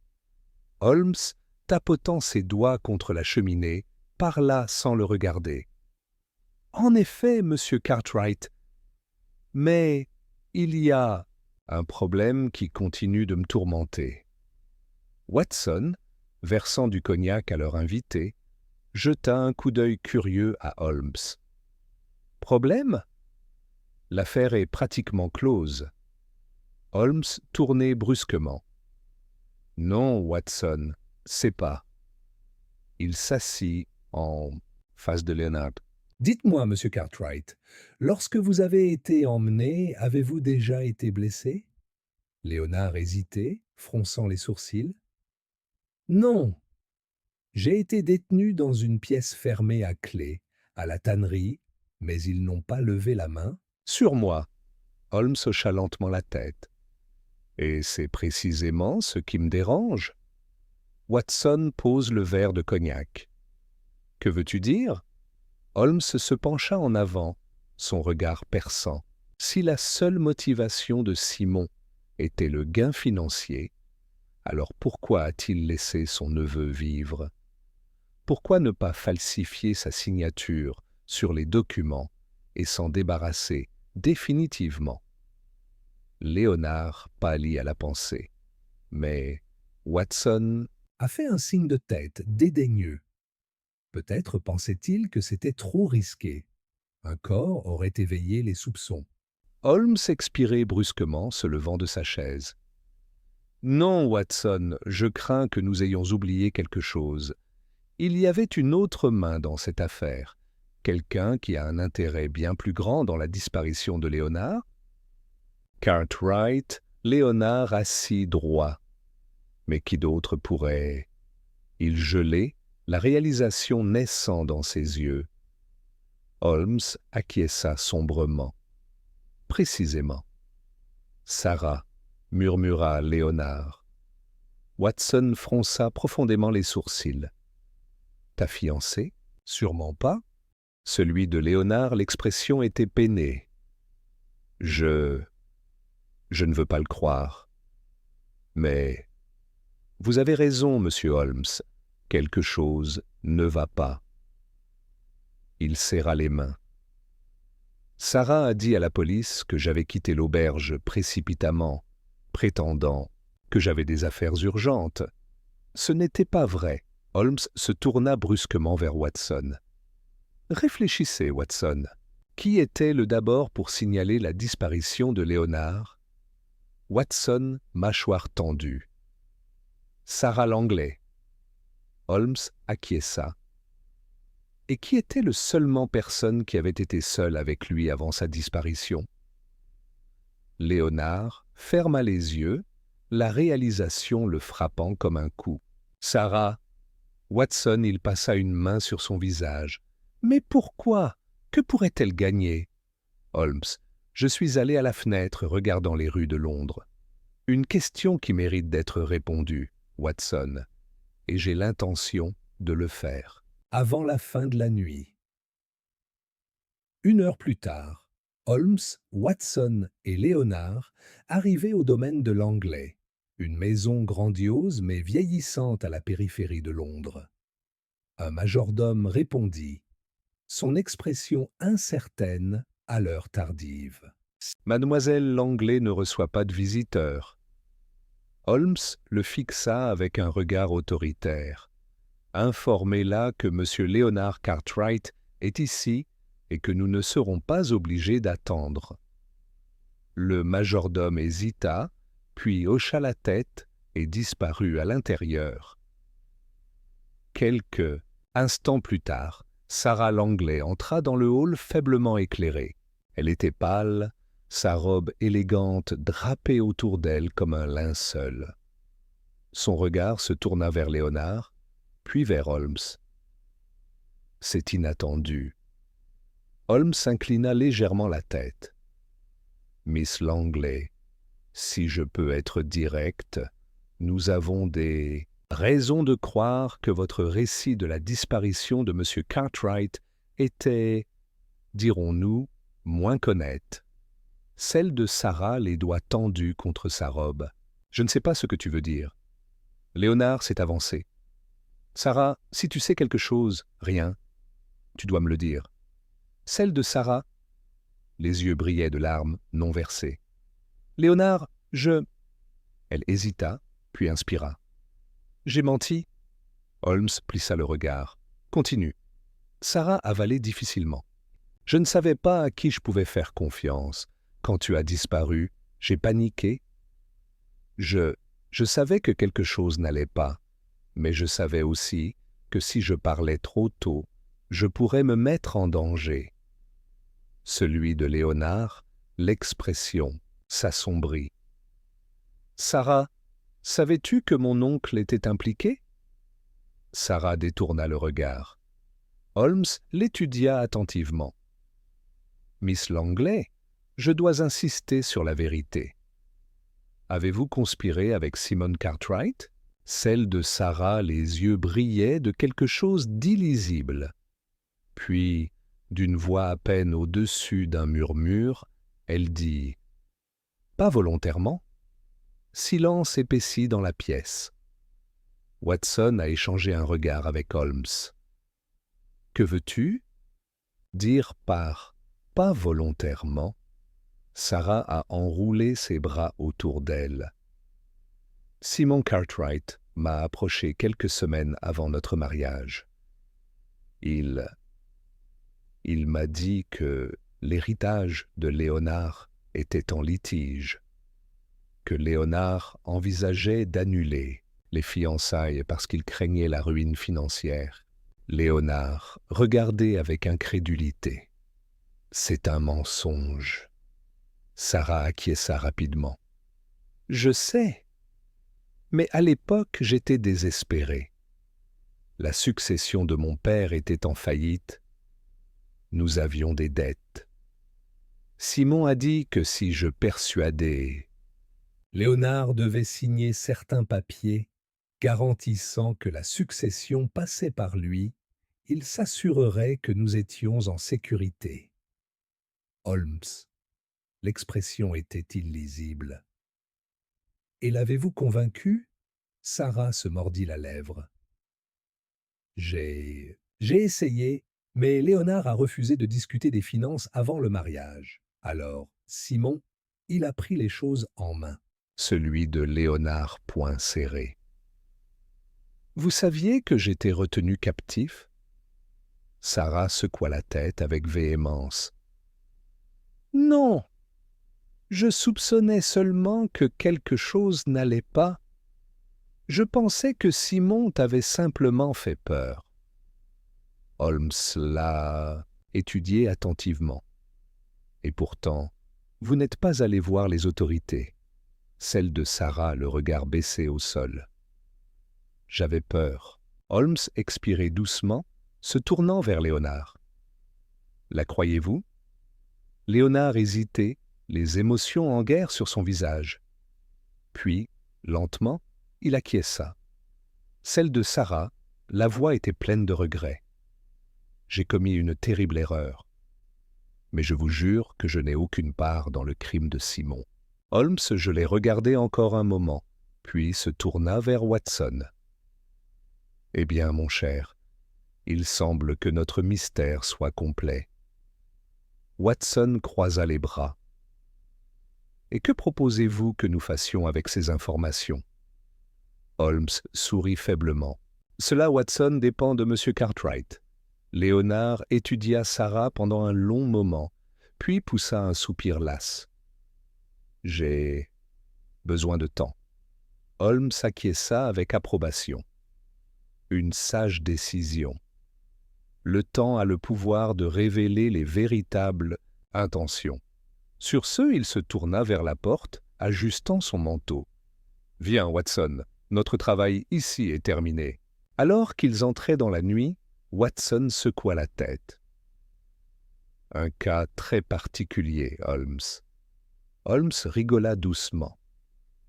Holmes, tapotant ses doigts contre la cheminée, parla sans le regarder. « En effet, monsieur Cartwright, mais il y a un problème qui continue de me tourmenter. » Watson, versant du cognac à leur invité, jeta un coup d'œil curieux à Holmes. « Problème ? L'affaire est pratiquement close. » Holmes tournait brusquement. « Non, Watson, c'est pas. » Il s'assit en face de Léonard. « Dites-moi, monsieur Cartwright, lorsque vous avez été emmené, avez-vous déjà été blessé ?» Léonard hésitait, fronçant les sourcils. « Non. J'ai été détenu dans une pièce fermée à clé, à la tannerie, mais ils n'ont pas levé la main. »« Sur moi. » Holmes hocha lentement la tête. « Et c'est précisément ce qui me dérange. » Watson pose le verre de cognac. « Que veux-tu dire ?» Holmes se pencha en avant, son regard perçant. Si la seule motivation de Simon était le gain financier, alors pourquoi a-t-il laissé son neveu vivre? Pourquoi ne pas falsifier sa signature sur les documents et s'en débarrasser définitivement? Léonard pâlit à la pensée, mais Watson A fait un signe de tête dédaigneux. Peut-être pensait-il que c'était trop risqué. Un corps aurait éveillé les soupçons. Holmes expirait brusquement, se levant de sa chaise. « Non, Watson, je crains que nous ayons oublié quelque chose. Il y avait une autre main dans cette affaire, quelqu'un qui a un intérêt bien plus grand dans la disparition de Léonard. » Cartwright, Léonard assis droit. Mais qui d'autre pourrait... Il gelait, la réalisation naissant dans ses yeux. Holmes acquiesça sombrement. « Précisément. »« Sarah, » murmura Léonard. Watson fronça profondément les sourcils. « Ta fiancée ? Sûrement pas. » Celui de Léonard, l'expression était peinée. Je ne veux pas le croire. Mais vous avez raison, monsieur Holmes. Quelque chose ne va pas. Il serra les mains. Sarah a dit à la police que j'avais quitté l'auberge précipitamment, prétendant que j'avais des affaires urgentes. Ce n'était pas vrai. Holmes se tourna brusquement vers Watson. Réfléchissez, Watson. Qui était le d'abord pour signaler la disparition de Léonard? Watson, mâchoire tendue. Sarah Langley. Holmes acquiesça. Et qui était le seulement personne qui avait été seule avec lui avant sa disparition? Léonard ferma les yeux, la réalisation le frappant comme un coup. Sarah, Watson, il passa une main sur son visage. Mais pourquoi? Que pourrait-elle gagner? Holmes, je suis allé à la fenêtre regardant les rues de Londres. Une question qui mérite d'être répondue, Watson, et j'ai l'intention de le faire. Avant la fin de la nuit. 1 heure plus tard, Holmes, Watson et Léonard arrivaient au domaine de Langley, une maison grandiose mais vieillissante à la périphérie de Londres. Un majordome répondit, son expression incertaine à l'heure tardive. Mademoiselle Langley ne reçoit pas de visiteurs. Holmes le fixa avec un regard autoritaire. Informez-la que M. Léonard Cartwright est ici et que nous ne serons pas obligés d'attendre. Le majordome hésita, puis hocha la tête et disparut à l'intérieur. Quelques instants plus tard, Sarah Langley entra dans le hall faiblement éclairé. Elle était pâle, sa robe élégante drapée autour d'elle comme un linceul. Son regard se tourna vers Léonard, puis vers Holmes. C'est inattendu. Holmes inclina légèrement la tête. Miss Langley, si je peux être direct, nous avons des raisons de croire que votre récit de la disparition de M. Cartwright était, dirons-nous, moins qu'honnête. Celle de Sarah, les doigts tendus contre sa robe. Je ne sais pas ce que tu veux dire. Léonard s'est avancé. Sarah, si tu sais quelque chose, rien, tu dois me le dire. Celle de Sarah, les yeux brillaient de larmes non versées. Léonard, Elle hésita, puis inspira. J'ai menti. Holmes plissa le regard. Continue. Sarah avalait difficilement. Je ne savais pas à qui je pouvais faire confiance. Quand tu as disparu, j'ai paniqué. Je savais que quelque chose n'allait pas, mais je savais aussi que si je parlais trop tôt, je pourrais me mettre en danger. Celui de Léonard, l'expression s'assombrit. Sarah, savais-tu que mon oncle était impliqué? Sarah détourna le regard. Holmes l'étudia attentivement. Miss Langley, je dois insister sur la vérité. Avez-vous conspiré avec Simon Cartwright? Celle de Sarah, les yeux brillaient de quelque chose d'illisible. Puis, d'une voix à peine au-dessus d'un murmure, elle dit « Pas volontairement ». Silence épaissit dans la pièce. Watson a échangé un regard avec Holmes. « Que veux-tu » dire par « pas volontairement ». Sarah a enroulé ses bras autour d'elle. Simon Cartwright m'a approché quelques semaines avant notre mariage. Il m'a dit que l'héritage de Léonard était en litige, que Léonard envisageait d'annuler les fiançailles parce qu'il craignait la ruine financière. Léonard regardait avec incrédulité. « C'est un mensonge. » Sarah acquiesça rapidement. « Je sais, mais à l'époque j'étais désespéré. La succession de mon père était en faillite. Nous avions des dettes. Simon a dit que si je persuadais... » Léonard devait signer certains papiers garantissant que la succession passait par lui Il s'assurerait que nous étions en sécurité. Holmes. L'expression était illisible. Et l'avez-vous convaincu? Sarah se mordit la lèvre. J'ai essayé, mais Léonard a refusé de discuter des finances avant le mariage. Alors, Simon, il a pris les choses en main. Celui de Léonard point serré. Vous saviez que j'étais retenu captif? Sarah secoua la tête avec véhémence. Non, je soupçonnais seulement que quelque chose n'allait pas. Je pensais que Simon t'avait simplement fait peur. Holmes l'a étudié attentivement. Et pourtant, vous n'êtes pas allé voir les autorités. Celle de Sarah, le regard baissé au sol. J'avais peur. Holmes expirait doucement, se tournant vers Léonard. La croyez-vous? Léonard hésitait, les émotions en guerre sur son visage. Puis, lentement, il acquiesça. Celle de Sarah, la voix était pleine de regret. J'ai commis une terrible erreur. Mais je vous jure que je n'ai aucune part dans le crime de Simon. Holmes, je l'ai regardé encore un moment, puis se tourna vers Watson. Eh bien, mon cher, il semble que notre mystère soit complet. Watson croisa les bras. Et que proposez-vous que nous fassions avec ces informations? Holmes sourit faiblement. Cela, Watson, dépend de M. Cartwright. Léonard étudia Sarah pendant un long moment, puis poussa un soupir las. J'ai besoin de temps. Holmes acquiesça avec approbation. Une sage décision. Le temps a le pouvoir de révéler les véritables intentions. Sur ce, il se tourna vers la porte, ajustant son manteau. « Viens, Watson, notre travail ici est terminé. » Alors qu'ils entraient dans la nuit, Watson secoua la tête. « Un cas très particulier, Holmes. » Holmes rigola doucement.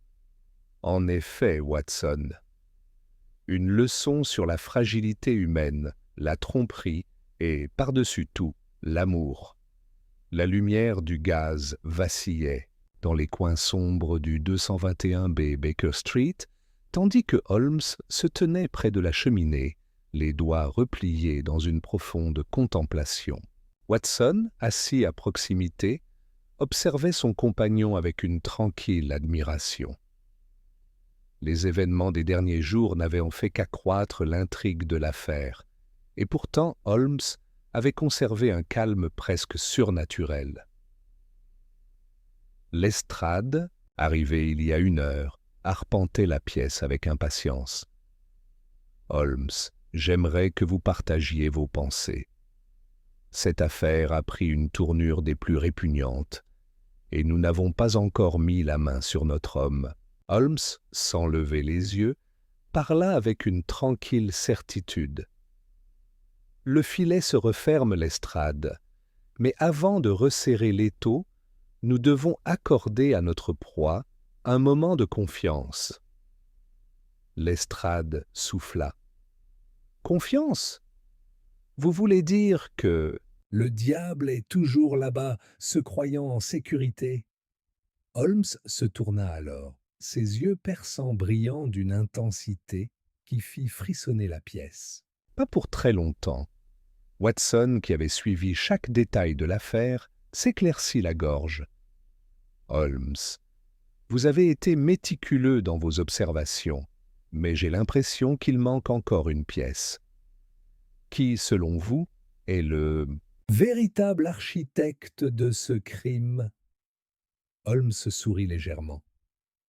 « En effet, Watson. Une leçon sur la fragilité humaine, la tromperie et, par-dessus tout, l'amour. » La lumière du gaz vacillait dans les coins sombres du 221B Baker Street, tandis que Holmes se tenait près de la cheminée, les doigts repliés dans une profonde contemplation. Watson, assis à proximité, observait son compagnon avec une tranquille admiration. Les événements des derniers jours n'avaient en fait qu'accroître l'intrigue de l'affaire, et pourtant Holmes avait conservé un calme presque surnaturel. Lestrade, arrivé il y a 1 heure, arpentait la pièce avec impatience. « Holmes, j'aimerais que vous partagiez vos pensées. Cette affaire a pris une tournure des plus répugnantes, et nous n'avons pas encore mis la main sur notre homme. » Holmes, sans lever les yeux, parla avec une tranquille certitude. Le filet se referme, Lestrade, mais avant de resserrer l'étau, nous devons accorder à notre proie un moment de confiance. Lestrade souffla. « Confiance? Vous voulez dire que... » « Le diable est toujours là-bas, se croyant en sécurité. » Holmes se tourna alors, ses yeux perçants brillants d'une intensité qui fit frissonner la pièce. Pas pour très longtemps. Watson, qui avait suivi chaque détail de l'affaire, s'éclaircit la gorge. « Holmes, vous avez été méticuleux dans vos observations, mais j'ai l'impression qu'il manque encore une pièce. Qui, selon vous, est le... » Véritable architecte de ce crime. Holmes sourit légèrement.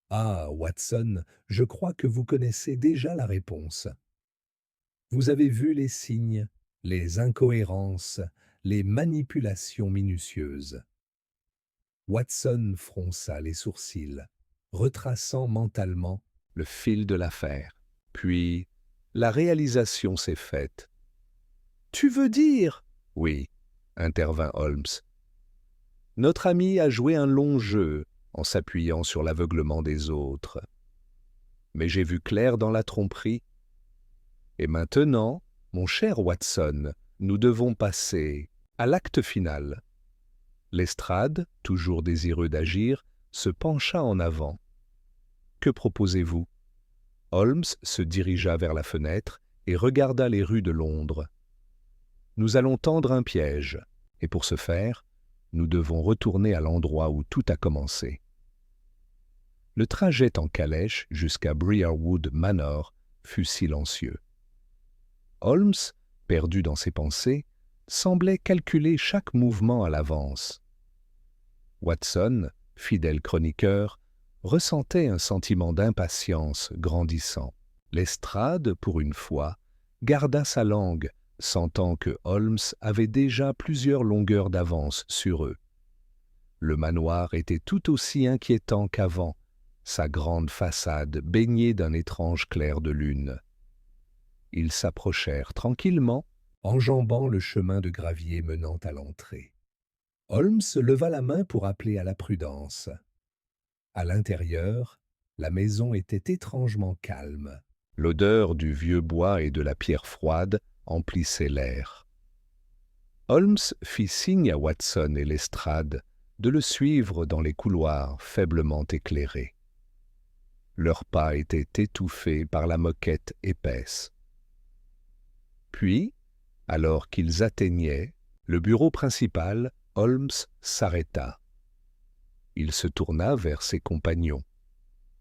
Ah, Watson, je crois que vous connaissez déjà la réponse. Vous avez vu les signes, les incohérences, les manipulations minutieuses. Watson fronça les sourcils, retraçant mentalement le fil de l'affaire. Puis, la réalisation s'est faite. « Tu veux dire... » »« Oui, » intervint Holmes. « Notre ami a joué un long jeu en s'appuyant sur l'aveuglement des autres. Mais j'ai vu clair dans la tromperie. Et maintenant, Mon cher Watson, nous devons passer à l'acte final. Lestrade, toujours désireux d'agir, se pencha en avant. Que proposez-vous? Holmes se dirigea vers la fenêtre et regarda les rues de Londres. Nous allons tendre un piège, et pour ce faire, nous devons retourner à l'endroit où tout a commencé. Le trajet en calèche jusqu'à Briarwood Manor fut silencieux. Holmes, perdu dans ses pensées, semblait calculer chaque mouvement à l'avance. Watson, fidèle chroniqueur, ressentait un sentiment d'impatience grandissant. Lestrade, pour une fois, garda sa langue, sentant que Holmes avait déjà plusieurs longueurs d'avance sur eux. Le manoir était tout aussi inquiétant qu'avant, sa grande façade baignée d'un étrange clair de lune. Ils s'approchèrent tranquillement, enjambant le chemin de gravier menant à l'entrée. Holmes leva la main pour appeler à la prudence. À l'intérieur, la maison était étrangement calme. l'odeur du vieux bois et de la pierre froide emplissait l'air. Holmes fit signe à Watson et Lestrade de le suivre dans les couloirs faiblement éclairés. Leurs pas étaient étouffés par la moquette épaisse. Puis, alors qu'ils atteignaient le bureau principal, Holmes s'arrêta. Il se tourna vers ses compagnons.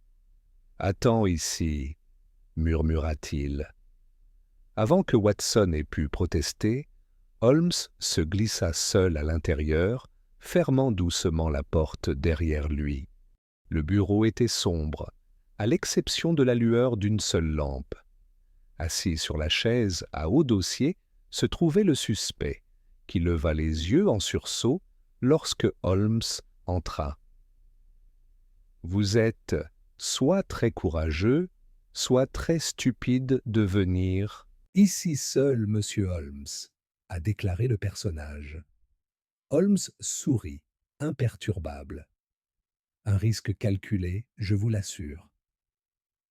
« Attends ici, » murmura-t-il. Avant que Watson ait pu protester, Holmes se glissa seul à l'intérieur, fermant doucement la porte derrière lui. Le bureau était sombre, à l'exception de la lueur d'une seule lampe. Assis sur la chaise à haut dossier se trouvait le suspect, qui leva les yeux en sursaut lorsque Holmes entra. « Vous êtes soit très courageux, soit très stupide de venir. » « Ici seul, monsieur Holmes, » a déclaré le personnage. Holmes sourit, imperturbable. Un risque calculé, je vous l'assure.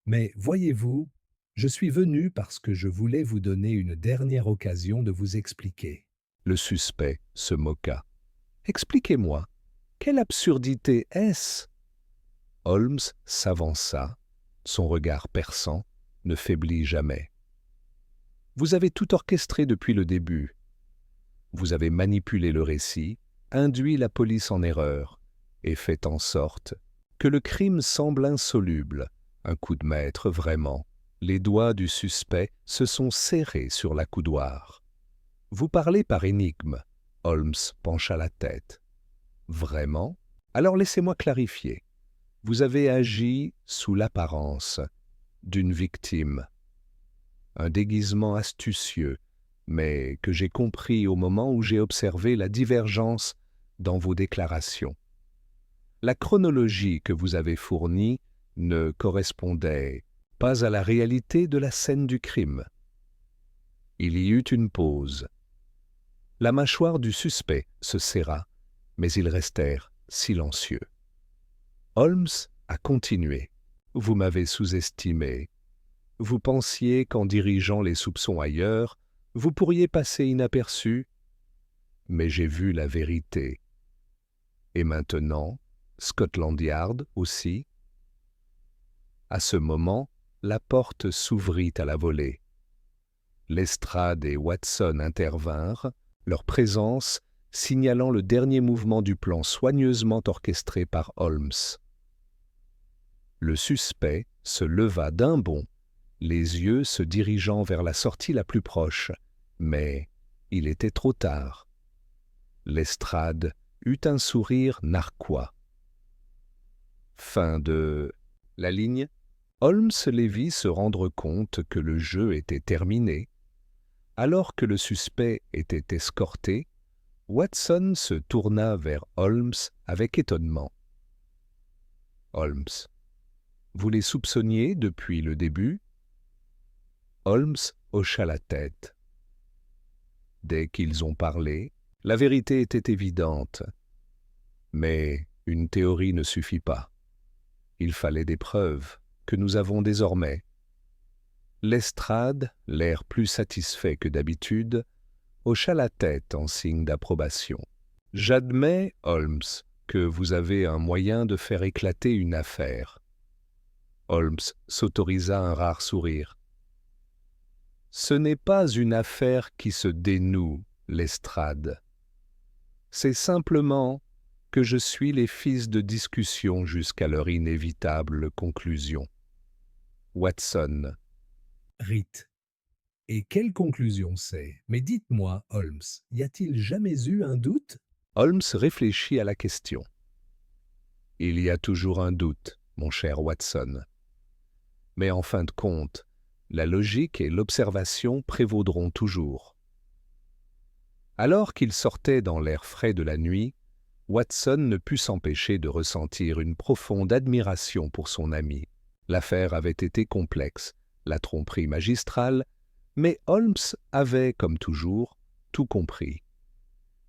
Mais voyez-vous, je suis venu parce que je voulais vous donner une dernière occasion de vous expliquer. Le suspect se moqua. « Expliquez-moi, quelle absurdité est-ce » Holmes s'avança, son regard perçant ne faiblit jamais. « Vous avez tout orchestré depuis le début. Vous avez manipulé le récit, induit la police en erreur et fait en sorte que le crime semble insoluble. Un coup de maître, vraiment. Les doigts du suspect se sont serrés sur l'accoudoir. Vous parlez par énigme. » Holmes pencha la tête. « Vraiment? Alors laissez-moi clarifier. Vous avez agi sous l'apparence d'une victime. Un déguisement astucieux, mais que j'ai compris au moment où j'ai observé la divergence dans vos déclarations. La chronologie que vous avez fournie ne correspondait pas à la réalité de la scène du crime. Il y eut une pause. La mâchoire du suspect se serra, mais ils restèrent silencieux. Holmes a continué. « Vous m'avez sous-estimé. Vous pensiez qu'en dirigeant les soupçons ailleurs, vous pourriez passer inaperçu. Mais j'ai vu la vérité. Et maintenant, Scotland Yard aussi. » À ce moment, la porte s'ouvrit à la volée. Lestrade et Watson intervinrent, leur présence signalant le dernier mouvement du plan soigneusement orchestré par Holmes. Le suspect se leva d'un bond, les yeux se dirigeant vers la sortie la plus proche, mais il était trop tard. Lestrade eut un sourire narquois. Fin de la ligne. Holmes les vit se rendre compte que le jeu était terminé. Alors que le suspect était escorté, Watson se tourna vers Holmes avec étonnement. « Holmes, vous les soupçonniez depuis le début ?» Holmes hocha la tête. Dès qu'ils ont parlé, la vérité était évidente. Mais une théorie ne suffit pas. Il fallait des preuves que nous avons désormais. Lestrade, l'air plus satisfait que d'habitude, hocha la tête en signe d'approbation. « J'admets, Holmes, que vous avez un moyen de faire éclater une affaire. » Holmes s'autorisa un rare sourire. « Ce n'est pas une affaire qui se dénoue, Lestrade. C'est simplement que je suis les fils de discussion jusqu'à leur inévitable conclusion. Watson. » Rite. Et quelle conclusion c'est? Mais dites-moi, Holmes, y a-t-il jamais eu un doute? Holmes réfléchit à la question. « Il y a toujours un doute, mon cher Watson. Mais en fin de compte, la logique et l'observation prévaudront toujours. » Alors qu'il sortait dans l'air frais de la nuit, Watson ne put s'empêcher de ressentir une profonde admiration pour son ami. L'affaire avait été complexe, la tromperie magistrale, mais Holmes avait, comme toujours, tout compris.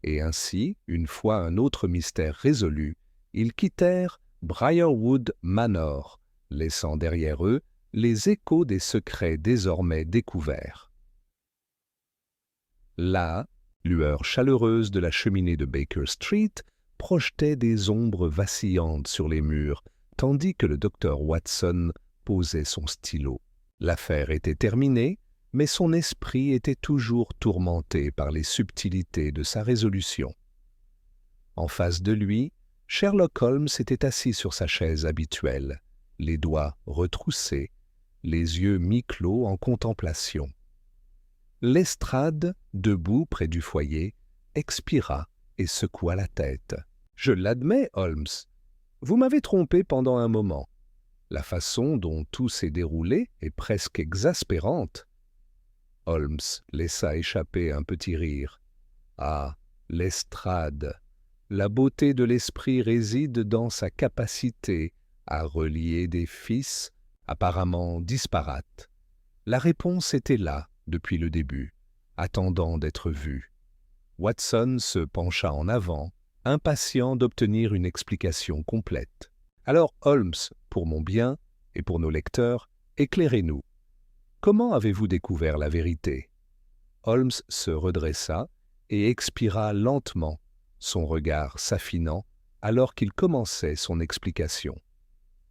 Et ainsi, une fois un autre mystère résolu, ils quittèrent Briarwood Manor, laissant derrière eux les échos des secrets désormais découverts. Là, lueur chaleureuse de la cheminée de Baker Street projetait des ombres vacillantes sur les murs, tandis que le docteur Watson posait son stylo. L'affaire était terminée, mais son esprit était toujours tourmenté par les subtilités de sa résolution. En face de lui, Sherlock Holmes était assis sur sa chaise habituelle, les doigts retroussés, les yeux mi-clos en contemplation. Lestrade, debout près du foyer, expira et secoua la tête. « Je l'admets, Holmes. Vous m'avez trompé pendant un moment. La façon dont tout s'est déroulé est presque exaspérante. » Holmes laissa échapper un petit rire. « Ah, Lestrade, la beauté de l'esprit réside dans sa capacité à relier des fils apparemment disparates. La réponse était là depuis le début, attendant d'être vue. » Watson se pencha en avant, impatient d'obtenir une explication complète. « Alors, Holmes, pour mon bien et pour nos lecteurs, éclairez-nous. Comment avez-vous découvert la vérité ?» Holmes se redressa et expira lentement, son regard s'affinant alors qu'il commençait son explication.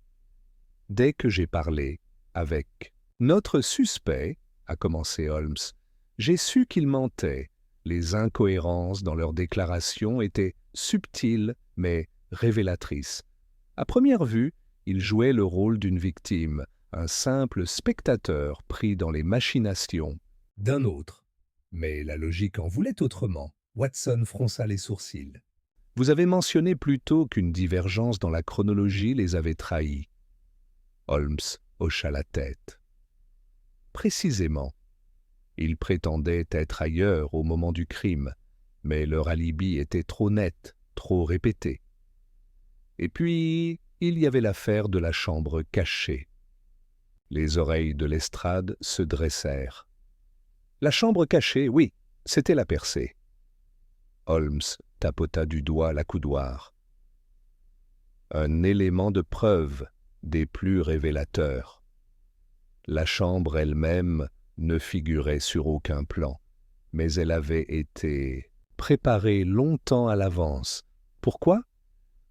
« Dès que j'ai parlé avec notre suspect, a commencé Holmes, j'ai su qu'il mentait. Les incohérences dans leurs déclarations étaient subtiles mais révélatrices. À première vue, il jouait le rôle d'une victime, un simple spectateur pris dans les machinations d'un autre. Mais la logique en voulait autrement. Watson fronça les sourcils. Vous avez mentionné plus tôt qu'une divergence dans la chronologie les avait trahis. Holmes hocha la tête. Précisément. Ils prétendaient être ailleurs au moment du crime, mais leur alibi était trop net, trop répété. Et puis, il y avait l'affaire de la chambre cachée. Les oreilles de Lestrade se dressèrent. La chambre cachée, oui, c'était la percée. Holmes tapota du doigt l'accoudoir. Un élément de preuve des plus révélateurs. La chambre elle-même ne figurait sur aucun plan, mais elle avait été préparée longtemps à l'avance. Pourquoi?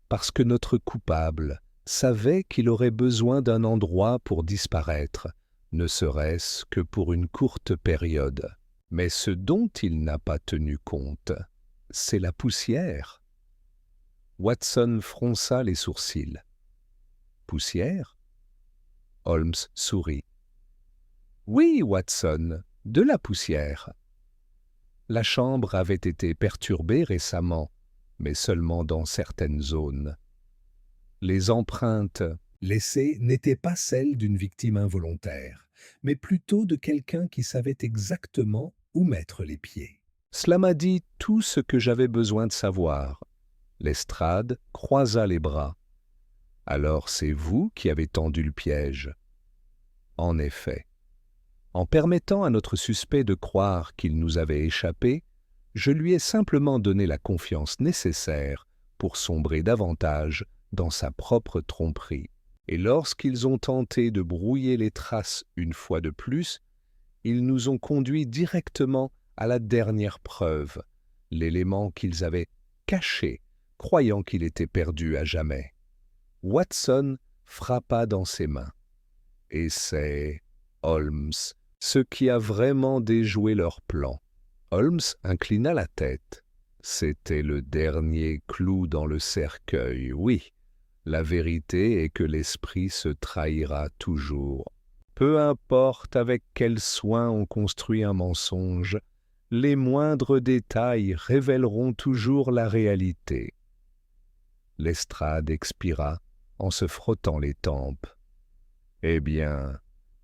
Parce que notre coupable savait qu'il aurait besoin d'un endroit pour disparaître, ne serait-ce que pour une courte période. Mais ce dont il n'a pas tenu compte, c'est la poussière. Watson fronça les sourcils. Poussière? Holmes sourit. Oui, Watson, de la poussière. La chambre avait été perturbée récemment, mais seulement dans certaines zones. Les empreintes laissées n'étaient pas celles d'une victime involontaire, mais plutôt de quelqu'un qui savait exactement où mettre les pieds. Cela m'a dit tout ce que j'avais besoin de savoir. Lestrade croisa les bras. Alors c'est vous qui avez tendu le piège. En effet. En permettant à notre suspect de croire qu'il nous avait échappé, je lui ai simplement donné la confiance nécessaire pour sombrer davantage dans sa propre tromperie. Et lorsqu'ils ont tenté de brouiller les traces une fois de plus, ils nous ont conduits directement à la dernière preuve, l'élément qu'ils avaient caché, croyant qu'il était perdu à jamais. Watson frappa dans ses mains. Et c'est Holmes, ce qui a vraiment déjoué leur plan. Holmes inclina la tête. C'était le dernier clou dans le cercueil, oui. La vérité est que l'esprit se trahira toujours. Peu importe avec quel soin on construit un mensonge, les moindres détails révéleront toujours la réalité. Lestrade expira en se frottant les tempes. Eh bien,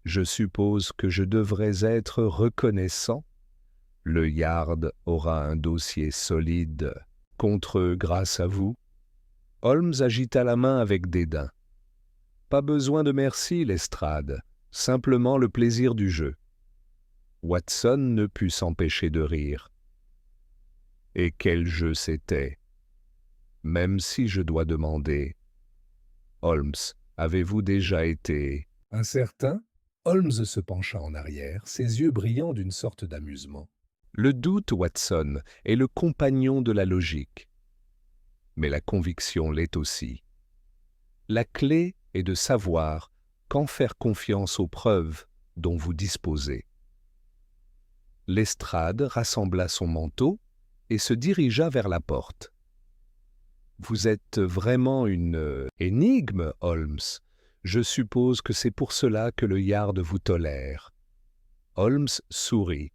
je suppose que je devrais être reconnaissant. Le Yard aura un dossier solide contre eux grâce à vous. Holmes agita la main avec dédain. Pas besoin de merci, Lestrade, simplement le plaisir du jeu. Watson ne put s'empêcher de rire. Et quel jeu c'était! Même si je dois demander. Holmes, avez-vous déjà été... Incertain, Holmes se pencha en arrière, ses yeux brillant d'une sorte d'amusement. Le doute, Watson, est le compagnon de la logique. Mais la conviction l'est aussi. La clé est de savoir quand faire confiance aux preuves dont vous disposez. Lestrade rassembla son manteau et se dirigea vers la porte. « Vous êtes vraiment une énigme, Holmes. Je suppose que c'est pour cela que le Yard vous tolère. » Holmes sourit.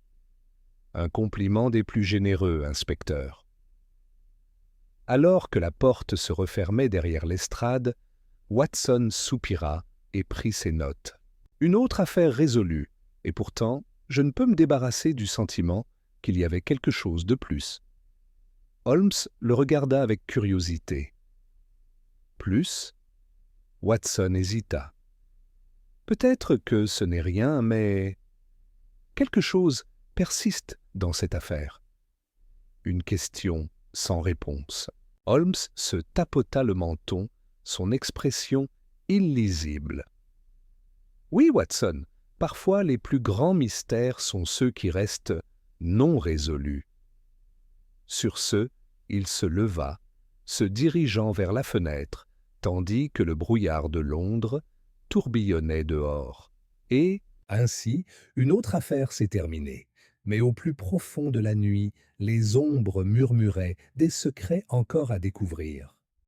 « Un compliment des plus généreux, inspecteur. » Alors que la porte se refermait derrière Lestrade, Watson soupira et prit ses notes. Une autre affaire résolue, et pourtant, je ne peux me débarrasser du sentiment qu'il y avait quelque chose de plus. Holmes le regarda avec curiosité. Plus? Watson hésita. Peut-être que ce n'est rien, mais quelque chose persiste dans cette affaire. Une question sans réponse. Holmes se tapota le menton, son expression illisible. Oui, Watson, parfois les plus grands mystères sont ceux qui restent non résolus. Sur ce, il se leva, se dirigeant vers la fenêtre, tandis que le brouillard de Londres tourbillonnait dehors. Et, Ainsi, une autre affaire s'est terminée. Mais au plus profond de la nuit, les ombres murmuraient des secrets encore à découvrir.